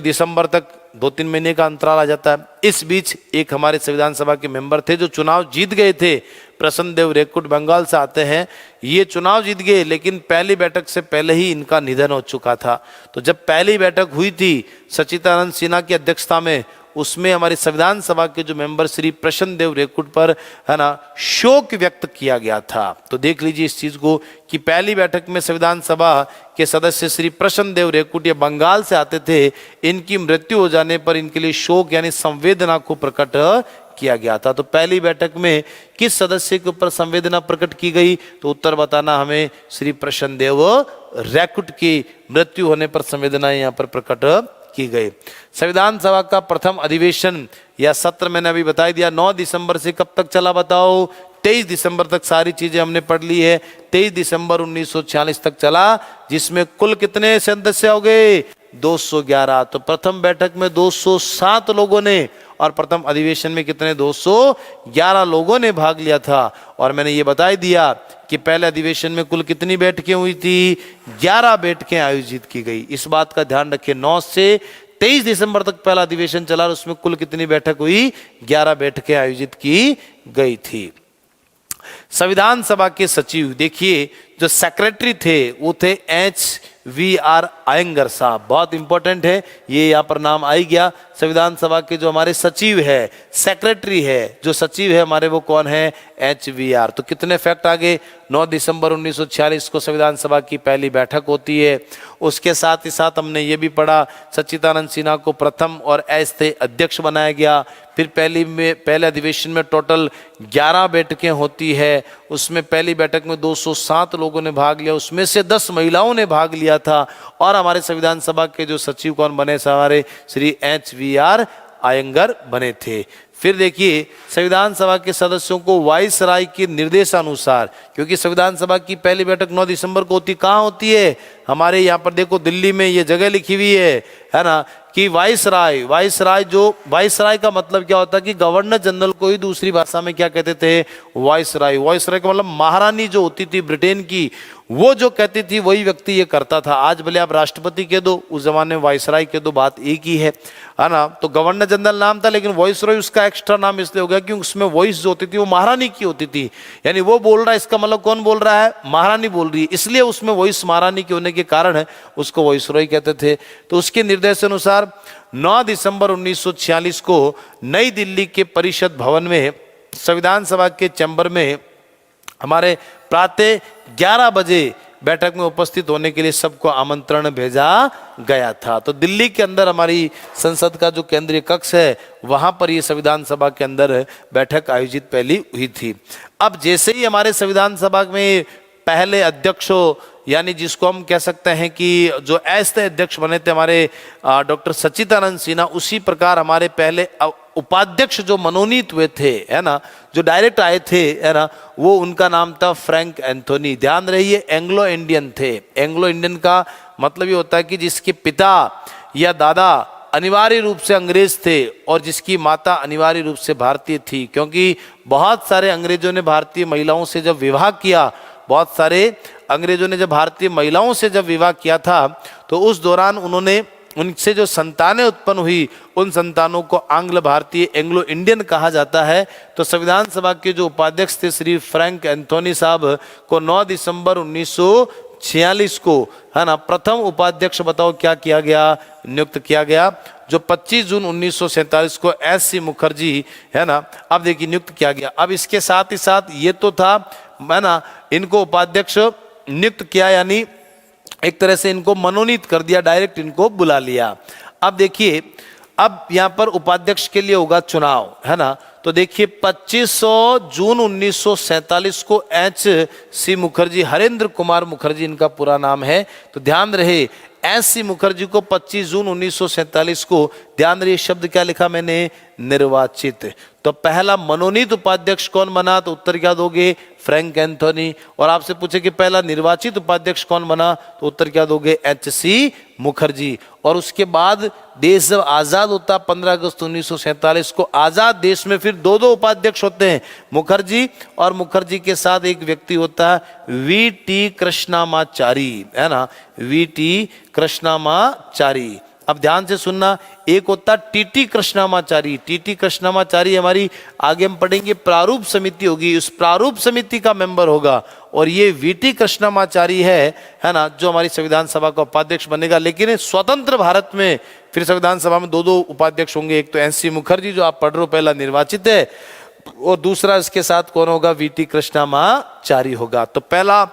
दिसंबर तक 2-3 महीने का अंतराल आ जाता है। इस बीच एक हमारे संविधान सभा के मेंबर थे जो चुनाव जीत गए थे, प्रसन्न देव रैकुट, बंगाल से आते हैं। ये चुनाव जीत गए, लेकिन पहली बैठक से पहले ही इनका निधन हो चुका था। तो जब पहली बैठक हुई थी सच्चिदानंद सिन्हा की अध्यक्षता में, उसमें हमारे संविधान सभा के जो मेंबर श्री प्रसन्न देव रैकुट पर, है ना, शोक व्यक्त किया गया था। तो देख लीजिए इस चीज को कि पहली बैठक में संविधान सभा के सदस्य श्री प्रसन्न देव रैकुट, ये बंगाल से आते थे, इनकी मृत्यु हो जाने पर इनके लिए शोक यानी संवेदना को प्रकट किया गया था। तो पहली बैठक में किस सदस्य के ऊपर संवेदना प्रकट की गई? तो उत्तर बताना हमें, श्री प्रसन्न देव रैकुट की मृत्यु होने पर संवेदना यहाँ पर प्रकट की गई। संविधान सभा का प्रथम अधिवेशन या सत्र मैंने अभी बता दिया 9 दिसंबर से कब तक चला बताओ? 23 दिसंबर तक सारी चीजें हमने पढ़ ली है। 23 दिसंबर 1946 तक चला, जिसमें कुल कितने सदस्य हो गए? 211। तो प्रथम बैठक में 207 लोगों ने और प्रथम अधिवेशन में कितने? 211 लोगों ने भाग लिया था। और मैंने ये बता दिया कि पहले अधिवेशन में कुल कितनी बैठकें हुई थी? 11 बैठकें आयोजित की गई। इस बात का ध्यान रखें, 9 से 23 दिसंबर तक पहला अधिवेशन चला और उसमें कुल कितनी बैठक हुई? 11 बैठकें आयोजित की गई थी। संविधान सभा के सचिव, देखिए जो सेक्रेटरी थे वो थे HVR आयंगर साहब, बहुत इंपॉर्टेंट है, ये यहाँ पर नाम आ ही गया। संविधान सभा के जो हमारे सचिव है, सेक्रेटरी है, जो सचिव है हमारे, वो कौन है? HVR। तो कितने फैक्ट आ गए? 9 दिसंबर 1946 को संविधान सभा की पहली बैठक होती है। उसके साथ ही साथ हमने ये भी पढ़ा, सच्चिदानंद सिन्हा को प्रथम और ऐसे अध्यक्ष बनाया गया। फिर पहले अधिवेशन में टोटल 11 बैठकें होती है, उसमें पहली बैठक में 207 लोगों ने भाग लिया, उसमें से 10 महिलाओं ने भाग लिया था। और हमारे संविधान सभा के जो सचिव कौन बने? हमारे श्री HVR आयंगर बने थे। फिर देखिए, संविधान सभा के सदस्यों को वाइसराय के निर्देशानुसार, क्योंकि संविधान सभा की पहली बैठक 9 दिसंबर को होती, कहाँ होती है? हमारे यहाँ पर देखो दिल्ली में ये जगह लिखी हुई है ना, कि वाइसराय का मतलब क्या होता है कि गवर्नर जनरल को ही दूसरी भाषा में क्या कहते थे? वाइसराय का मतलब महारानी जो होती थी ब्रिटेन की, वो जो कहती थी वही व्यक्ति ये करता था। आज भले आप राष्ट्रपति कह दो, उस जमाने में वाइसराय कह दो, बात एक ही है ना। तो गवर्नर जनरल नाम था, लेकिन वाइसराय उसका एक्स्ट्रा नाम इसलिए हो गया कि उसमें वॉइस जो होती थी वो महारानी की होती थी, यानी वो बोल रहा है, इसका मतलब कौन बोल रहा है? महारानी बोल रही है, इसलिए उसमें वॉइस महारानी के होने के कारण उसको वाइसराय कहते थे। तो उसके निर्देशानुसार 9 दिसंबर 1946 को नई दिल्ली के परिषद भवन में संविधान सभा के चैम्बर में हमारे प्रातः 11 बजे बैठक में उपस्थित होने के लिए सबको आमंत्रण भेजा गया था। तो दिल्ली के अंदर हमारी संसद का जो केंद्रीय कक्ष है, वहां पर ये संविधान सभा के अंदर बैठक आयोजित पहली हुई थी। अब जैसे ही हमारे संविधान सभा में पहले अध्यक्ष, यानी जिसको हम कह सकते हैं कि जो ऐसे अध्यक्ष बने थे हमारे डॉक्टर सच्चिदानंद सिन्हा, उसी प्रकार हमारे पहले उपाध्यक्ष जो मनोनीत हुए थे, है ना, जो डायरेक्ट आए थे, है ना, वो उनका नाम था फ्रैंक एंथोनी। ध्यान रहिए, एंग्लो इंडियन थे। एंग्लो इंडियन का मतलब ये होता है कि जिसके पिता या दादा अनिवार्य रूप से अंग्रेज थे और जिसकी माता अनिवार्य रूप से भारतीय थी, क्योंकि बहुत सारे अंग्रेजों ने भारतीय महिलाओं से जब विवाह किया, बहुत सारे अंग्रेजों ने जब भारतीय महिलाओं से जब विवाह किया था, तो उस दौरान उन्होंने उनसे जो संतानें उत्पन्न हुई, उन संतानों को आंग्ल भारतीय एंग्लो इंडियन कहा जाता है। तो संविधान सभा के जो उपाध्यक्ष थे श्री फ्रैंक एंथोनी साहब को 9 दिसंबर 1946 को, है ना, प्रथम उपाध्यक्ष बताओ क्या किया गया? नियुक्त किया गया। जो 25 जून 1947 को SC मुखर्जी, है ना, अब देखिए नियुक्त किया गया। अब इसके साथ ही साथ ये तो था, है ना, इनको उपाध्यक्ष नियुक्त किया, यानी एक तरह से इनको मनोनीत कर दिया, डायरेक्ट इनको बुला लिया। अब देखिए, अब यहां पर उपाध्यक्ष के लिए होगा चुनाव, है ना। तो देखिए 25 जून 1947 को H.C. मुखर्जी, हरेंद्र कुमार मुखर्जी इनका पूरा नाम है, तो ध्यान रहे S.C. मुखर्जी को 25 जून 1947 को, ध्यान रहे शब्द क्या लिखा मैंने, निर्वाचित। तो पहला मनोनीत उपाध्यक्ष कौन बना, तो उत्तर क्या दोगे, फ्रैंक एंथोनी। और आपसे पूछे कि पहला निर्वाचित उपाध्यक्ष कौन बना, तो उत्तर क्या दोगे, H.C. मुखर्जी। और उसके बाद देश जब आजाद होता 15 अगस्त 1947 को, आजाद देश में फिर दो उपाध्यक्ष होते हैं, मुखर्जी और मुखर्जी के साथ एक व्यक्ति होता है V.T. कृष्णामाचारी, है ना, V.T. कृष्णामाचारी। अब ध्यान से सुनना, एक होता T.T. कृष्णामाचारी। T.T. कृष्णामाचारी हमारी आगे हम पढ़ेंगे प्रारूप समिति होगी, उस प्रारूप समिति का मेंबर होगा। और ये V.T. कृष्णामाचारी है ना, जो हमारी संविधान सभा का उपाध्यक्ष बनेगा। लेकिन स्वतंत्र भारत में फिर संविधान सभा में दो उपाध्यक्ष होंगे, एक तो N.C. मुखर्जी जो आप पढ़ रहे हो, पहला निर्वाचित है, और दूसरा इसके साथ कौन होगा, V.T. कृष्णामाचारी होगा। तो पहला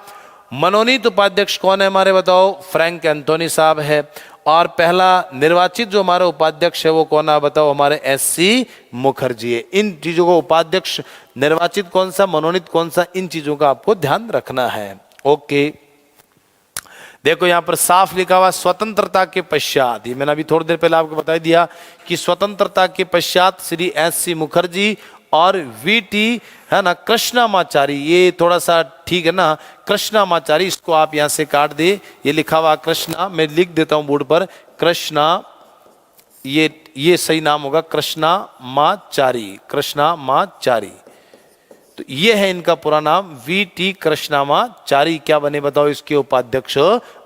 मनोनीत उपाध्यक्ष कौन है हमारे, बताओ, फ्रैंक एंथोनी साहब है। और पहला निर्वाचित जो हमारा उपाध्यक्ष है वो कौन है, बताओ, हमारे S.C. मुखर्जी है। इन चीजों को, उपाध्यक्ष निर्वाचित कौन सा, मनोनीत कौन सा, इन चीजों का आपको ध्यान रखना है। ओके, देखो यहां पर साफ लिखा हुआ स्वतंत्रता के पश्चात, ये मैंने अभी थोड़ी देर पहले आपको बता दिया कि स्वतंत्रता के पश्चात श्री S.C. मुखर्जी और V.T. है ना कृष्णामाचारी, ये थोड़ा सा ठीक है ना, कृष्णामाचारी, इसको आप यहां से काट दे, ये लिखा हुआ कृष्णा, मैं लिख देता हूं बोर्ड पर, कृष्णा, ये सही नाम होगा, कृष्णामाचारी, कृष्णामाचारी। तो ये है इनका पूरा नाम, V.T. कृष्णामाचारी क्या बने, बताओ, इसके उपाध्यक्ष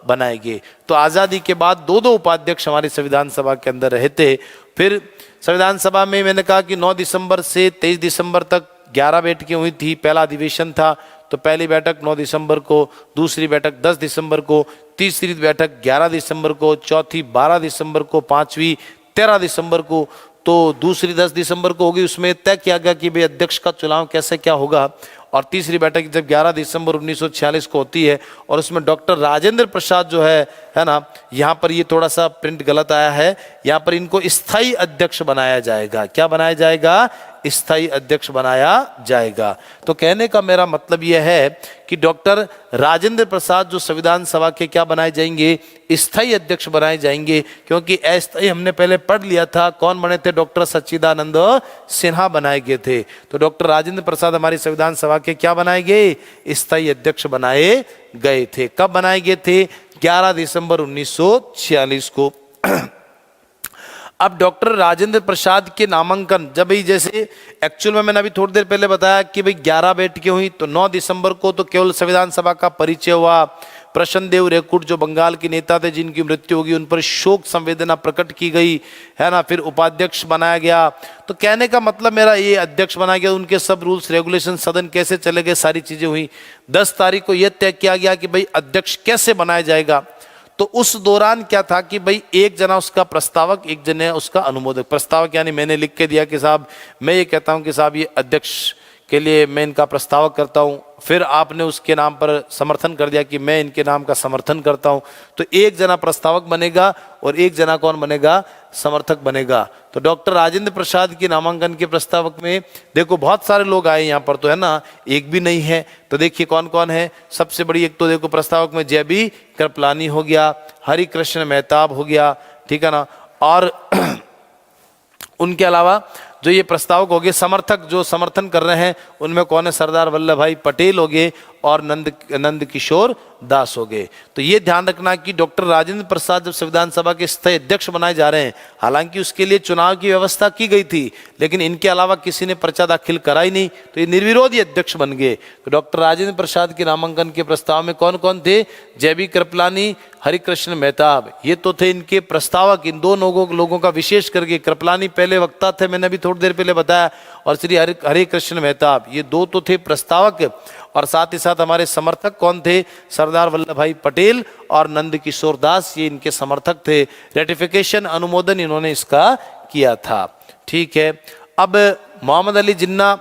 बनाएंगे। तो आजादी के बाद दो उपाध्यक्ष हमारी संविधान सभा के अंदर रहते। फिर संविधान सभा में मैंने कहा कि 9 दिसंबर से 23 दिसंबर तक 11 बैठकें हुई थी, पहला अधिवेशन था। तो पहली बैठक 9 दिसंबर को, दूसरी बैठक 10 दिसंबर को, तीसरी बैठक 11 दिसंबर को, चौथी 12 दिसंबर को, पांचवी 13 दिसंबर को। तो दूसरी 10 दिसंबर को होगी, उसमें तय किया गया कि भाई अध्यक्ष का चुनाव कैसे क्या होगा। और तीसरी बैठक जब 11 दिसंबर 1946 को होती है, और उसमें डॉक्टर राजेंद्र प्रसाद जो है ना, यहाँ पर ये थोड़ा सा प्रिंट गलत आया है, यहाँ पर इनको स्थायी अध्यक्ष बनाया जाएगा। क्या बनाया जाएगा, स्थायी अध्यक्ष बनाया जाएगा। तो कहने का मेरा मतलब यह है कि डॉक्टर राजेंद्र प्रसाद जो संविधान सभा के क्या बनाए जाएंगे, स्थायी अध्यक्ष बनाए जाएंगे। क्योंकि अस्थायी हमने पहले पढ़ लिया था, कौन बने थे, डॉक्टर सच्चिदानंद सिन्हा बनाए गए थे। तो डॉक्टर राजेंद्र प्रसाद हमारी संविधान सभा के क्या बनाए गए, स्थायी अध्यक्ष बनाए गए थे। कब बनाए गए थे, 11 दिसंबर 1946 को। अब डॉक्टर राजेंद्र प्रसाद के नामांकन जब ही, जैसे एक्चुअल में मैंने अभी थोड़ी देर पहले बताया कि भाई 11 बैठकें हुई, तो 9 दिसंबर को तो केवल संविधान सभा का परिचय हुआ। प्रसन्नदेव रेकुट जो बंगाल के नेता थे जिनकी मृत्यु होगी, उन पर शोक संवेदना प्रकट की गई, है ना। फिर उपाध्यक्ष बनाया गया। तो कहने का मतलब मेरा, ये अध्यक्ष बनाया गया, उनके सब रूल्स रेगुलेशन, सदन कैसे चले गए, सारी चीजें हुई। 10 तारीख को यह तय किया गया कि भाई अध्यक्ष कैसे बनाया जाएगा। तो उस दौरान क्या था कि भाई एक जना उसका प्रस्तावक, एक जने उसका अनुमोदक। प्रस्तावक यानी मैंने लिख के दिया कि साहब मैं ये कहता हूं कि साहब ये अध्यक्ष के लिए मैं इनका प्रस्तावक करता हूं, फिर आपने उसके नाम पर समर्थन कर दिया कि मैं इनके नाम का समर्थन करता हूं। तो एक जना प्रस्तावक बनेगा और एक जना कौन बनेगा, समर्थक बनेगा। तो डॉक्टर राजेंद्र प्रसाद के नामांकन के प्रस्तावक में देखो बहुत सारे लोग आए यहाँ पर, तो है ना, एक भी नहीं है। तो देखिए कौन कौन है। सबसे बड़ी एक तो देखो प्रस्तावक में JB कृपलानी हो गया, हरिकृष्ण मेहताब हो गया, ठीक है ना। और उनके अलावा जो ये प्रस्तावक हो गए, समर्थक जो समर्थन कर रहे हैं उनमें कौन है, सरदार वल्लभ भाई पटेल हो गए और नंद किशोर दास हो गए। तो ये ध्यान रखना कि डॉक्टर राजेंद्र प्रसाद जब संविधान सभा के स्थायी अध्यक्ष बनाए जा रहे हैं, हालांकि उसके लिए चुनाव की व्यवस्था की गई थी, लेकिन इनके अलावा किसी ने पर्चा दाखिल करा ही नहीं, तो ये निर्विरोध अध्यक्ष बन गए। तो डॉक्टर राजेंद्र प्रसाद के नामांकन के प्रस्ताव में कौन कौन थे, JB कृपलानी, हरिकृष्ण मेहताब, ये तो थे इनके प्रस्तावक। इन दो लोगों का विशेष करके, कृपलानी पहले वक्ता थे, मैंने अभी थोड़ी देर पहले बताया, और श्री हरिकृष्ण मेहताब, ये दो तो थे प्रस्तावक। और साथ ही साथ हमारे समर्थक कौन थे, सरदार वल्लभ भाई पटेल और नंद किशोर दास, ये इनके समर्थक थे। रेटिफिकेशन, अनुमोदन इन्होंने इसका किया था, ठीक है। अब मोहम्मद अली जिन्ना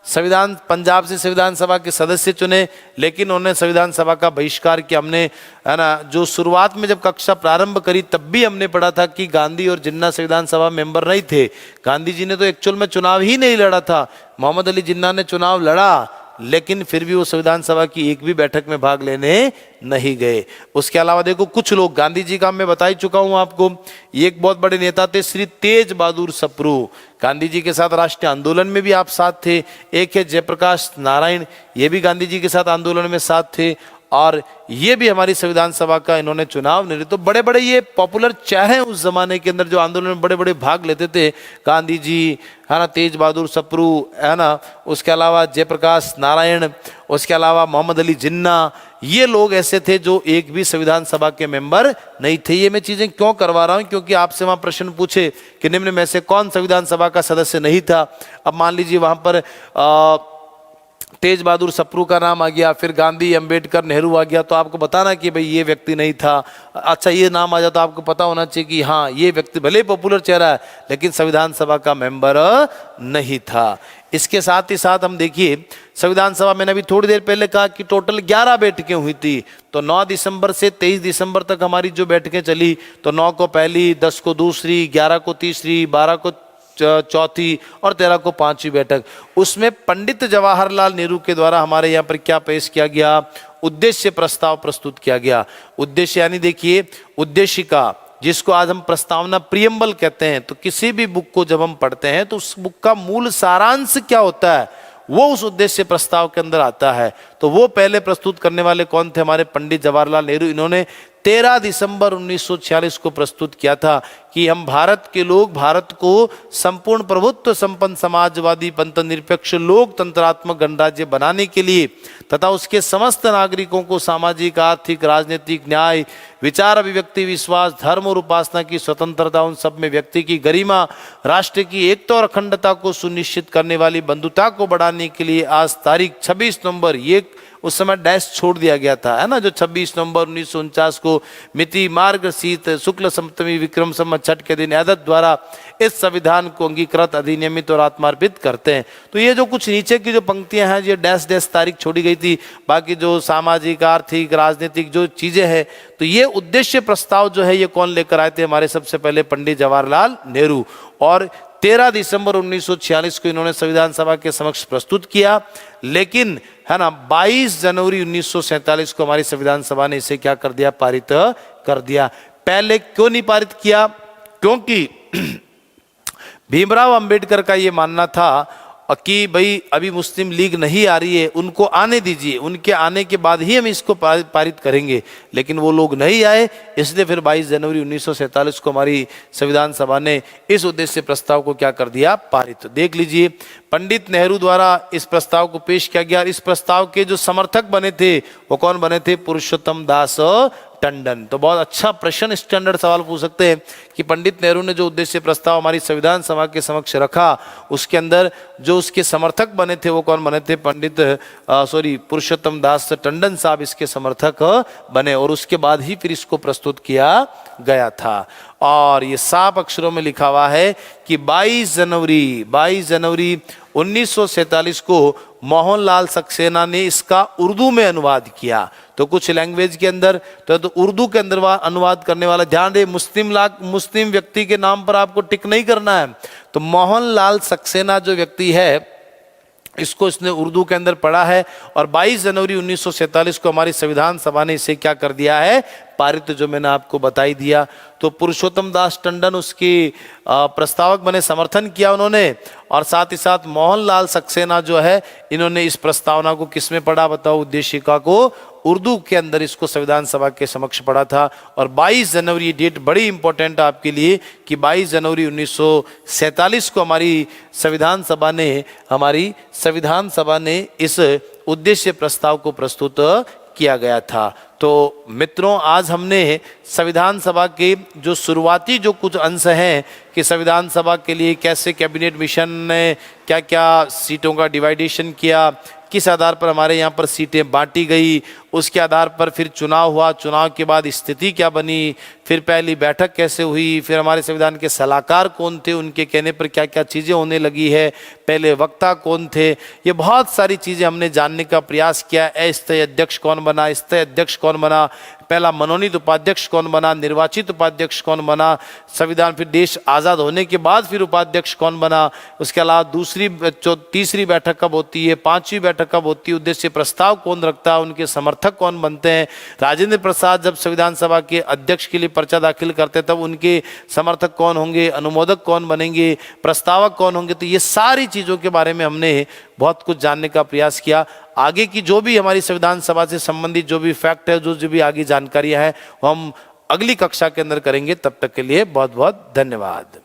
पंजाब से संविधान सभा के सदस्य चुने, लेकिन उन्होंने संविधान सभा का बहिष्कार किया। हमने, है ना, जो शुरुआत में जब कक्षा प्रारंभ करी तब भी हमने पढ़ा था कि गांधी और जिन्ना संविधान सभा मेंबर नहीं थे। गांधी जी ने तो एक्चुअल में चुनाव ही नहीं लड़ा था, मोहम्मद अली जिन्ना ने चुनाव लड़ा, लेकिन फिर भी वो संविधान सभा की एक भी बैठक में भाग लेने नहीं गए। उसके अलावा देखो कुछ लोग, गांधी जी का मैं बता ही चुका हूं आपको, ये एक बहुत बड़े नेता थे श्री तेज बहादुर सप्रू, गांधी जी के साथ राष्ट्रीय आंदोलन में भी आप साथ थे। एक है जयप्रकाश नारायण, ये भी गांधी जी के साथ आंदोलन में साथ थे, और ये भी हमारी संविधान सभा का इन्होंने चुनाव नहीं। तो बड़े बड़े ये पॉपुलर चेहरे उस जमाने के अंदर जो आंदोलन में बड़े बड़े भाग लेते थे, गांधी जी, है ना, तेज बहादुर सप्रू, है ना, उसके अलावा जयप्रकाश नारायण, उसके अलावा मोहम्मद अली जिन्ना, ये लोग ऐसे थे जो एक भी संविधान सभा के मेंबर नहीं थे। ये मैं चीजें क्यों करवा रहा हूं, क्योंकि आपसे वहां प्रश्न पूछे कि निम्न में से कौन संविधान सभा का सदस्य नहीं था। अब मान लीजिए वहां पर तेज बहादुर सप्रू का नाम आ गया, फिर गांधी, अंबेडकर, नेहरू आ गया, तो आपको बताना कि भाई ये व्यक्ति नहीं था। अच्छा, ये नाम आ जाता तो आपको पता होना चाहिए कि हाँ ये व्यक्ति भले पॉपुलर चेहरा है लेकिन संविधान सभा का मेंबर नहीं था। इसके साथ ही साथ हम देखिए संविधान सभा, मैंने अभी थोड़ी देर पहले कहा कि टोटल 11 बैठकें हुई थी। तो 9 दिसंबर से 23 दिसंबर तक हमारी जो बैठकें चली, तो 9 को पहली, 10 को दूसरी, 11 को तीसरी, 12 को चौथी और 13 को पांचवी बैठक। उसमें पंडित जवाहरलाल नेहरू के द्वारा हमारे यहाँ पर क्या पेश किया गया, उद्देश्य प्रस्ताव प्रस्तुत किया गया। उद्देश्य यानी देखिए उद्देशिका, जिसको आज हम प्रस्तावना प्रियम्बल कहते हैं। तो किसी भी बुक को जब हम पढ़ते हैं तो उस बुक का मूल सारांश क्या होता है वो उस उद्देश्य प्रस्ताव के अंदर आता है। तो वो पहले प्रस्तुत करने वाले कौन थे, हमारे पंडित जवाहरलाल नेहरू। इन्होंने 13 दिसंबर 1946 को प्रस्तुत किया था कि हम भारत के लोग भारत को संपूर्ण प्रभुत्व संपन्न समाजवादी पंथ निरपेक्ष लोकतंत्रात्मक गणराज्य बनाने के लिए तथा उसके समस्त नागरिकों को सामाजिक, आर्थिक, राजनीतिक न्याय, विचार, अभिव्यक्ति, विश्वास, धर्म और उपासना की स्वतंत्रता, उन सब में व्यक्ति की गरिमा, राष्ट्र की एकता और अखंडता को सुनिश्चित करने वाली बंधुता को बढ़ाने के लिए आज तारीख 26 नवंबर, ये उस समय डैश छोड़ दिया गया था, है ना, जो 26 नवंबर 1949 को मिति मार्गशीर्ष शुक्ल सप्तमी विक्रम संवत छठ के दिन अध्यक्ष द्वारा इस संविधान को अंगीकृत, अधिनियमित और आत्मार्पित करते हैं। तो ये जो कुछ नीचे की जो पंक्तियां हैं, ये डैश डैश तारीख छोड़ी गई थी। बाकी जो सामाजिक, आर्थिक, राजनीतिक जो चीजें हैं, तो ये उद्देश्य प्रस्ताव जो है ये कौन लेकर आए थे, हमारे सबसे पहले पंडित जवाहरलाल नेहरू। और 13 दिसंबर 1946 को इन्होंने संविधान सभा के समक्ष प्रस्तुत किया। लेकिन, है ना, 22 जनवरी 1947 को हमारी संविधान सभा ने इसे क्या कर दिया, पारित कर दिया। पहले क्यों नहीं पारित किया, क्योंकि भीमराव अंबेडकर का ये मानना था कि भाई अभी मुस्लिम लीग नहीं आ रही है, उनको आने दीजिए, उनके आने के बाद ही हम इसको पारित करेंगे। लेकिन वो लोग नहीं आए, इसलिए फिर 22 जनवरी 1947 को हमारी संविधान सभा ने इस उद्देश्य प्रस्ताव को क्या कर दिया, पारित। तो देख लीजिए पंडित नेहरू द्वारा इस प्रस्ताव को पेश किया गया। इस प्रस्ताव के जो समर्थक बने थे वो कौन बने थे, पुरुषोत्तम दास टंडन। तो बहुत अच्छा प्रश्न, स्टैंडर्ड सवाल पूछ सकते हैं कि पंडित नेहरू ने जो उद्देश्य प्रस्ताव हमारी संविधान सभा के समक्ष रखा, उसके अंदर जो उसके समर्थक बने थे वो कौन बने थे, पुरुषोत्तम दास टंडन साहब इसके समर्थक बने। और उसके बाद ही फिर इसको प्रस्तुत किया गया था। और ये साफ अक्षरों में लिखा हुआ है कि 22 जनवरी 1947 को मोहनलाल सक्सेना ने इसका उर्दू में अनुवाद किया। तो कुछ लैंग्वेज के अंदर तो उर्दू के अंदर अनुवाद करने वाला, ध्यान दे, मुस्लिम व्यक्ति के नाम पर आपको टिक नहीं करना है। तो मोहनलाल सक्सेना जो व्यक्ति है इसको इसने उर्दू के अंदर पढ़ा है और 22 जनवरी 1947 को हमारी संविधान सभा ने इसे क्या कर दिया है, पारित, जो मैंने आपको बताई दिया। तो पुरुषोत्तम दास टंडन उसके प्रस्तावक बने, समर्थन किया उन्होंने। और साथ ही साथ मोहनलाल सक्सेना जो है, इन्होंने इस प्रस्तावना को किसमें पढ़ा बताओ, उद्देशिका को उर्दू के अंदर इसको संविधान सभा के समक्ष पढ़ा था। और 22 जनवरी, डेट बड़ी इंपॉर्टेंट है आपके लिए कि 22 जनवरी 1947 को हमारी संविधान सभा ने इस उद्देश्य प्रस्ताव को प्रस्तुत किया गया था। तो मित्रों, आज हमने संविधान सभा के जो शुरुआती जो कुछ अंश हैं कि संविधान सभा के लिए कैसे कैबिनेट मिशन ने क्या क्या सीटों का डिवाइडेशन किया, किस आधार पर हमारे यहाँ पर सीटें बांटी गई, उसके आधार पर फिर चुनाव हुआ, चुनाव के बाद स्थिति क्या बनी, फिर पहली बैठक कैसे हुई, फिर हमारे संविधान के सलाहकार कौन थे, उनके कहने पर क्या क्या चीज़ें होने लगी है, पहले वक्ता कौन थे, ये बहुत सारी चीज़ें हमने जानने का प्रयास किया। अस्थायी अध्यक्ष कौन बना, स्थायी अध्यक्ष कौन बना, पहला मनोनीत उपाध्यक्ष कौन बना, निर्वाचित उपाध्यक्ष कौन बना, संविधान फिर देश आज़ाद होने के बाद फिर उपाध्यक्ष कौन बना, उसके अलावा तीसरी बैठक कब होती है, पांचवी बैठक कब होती है, उद्देश्य प्रस्ताव कौन रखता है, उनके समर्थक कौन बनते हैं, राजेंद्र प्रसाद जब संविधान सभा के अध्यक्ष के लिए पर्चा दाखिल करते तब उनके समर्थक कौन होंगे, अनुमोदक कौन बनेंगे, प्रस्तावक कौन होंगे। तो ये सारी चीज़ों के बारे में हमने बहुत कुछ जानने का प्रयास किया। आगे की जो भी हमारी संविधान सभा से संबंधित जो भी फैक्ट है, जो भी आगे जानकारियां हैं, वो हम अगली कक्षा के अंदर करेंगे। तब तक के लिए बहुत बहुत धन्यवाद।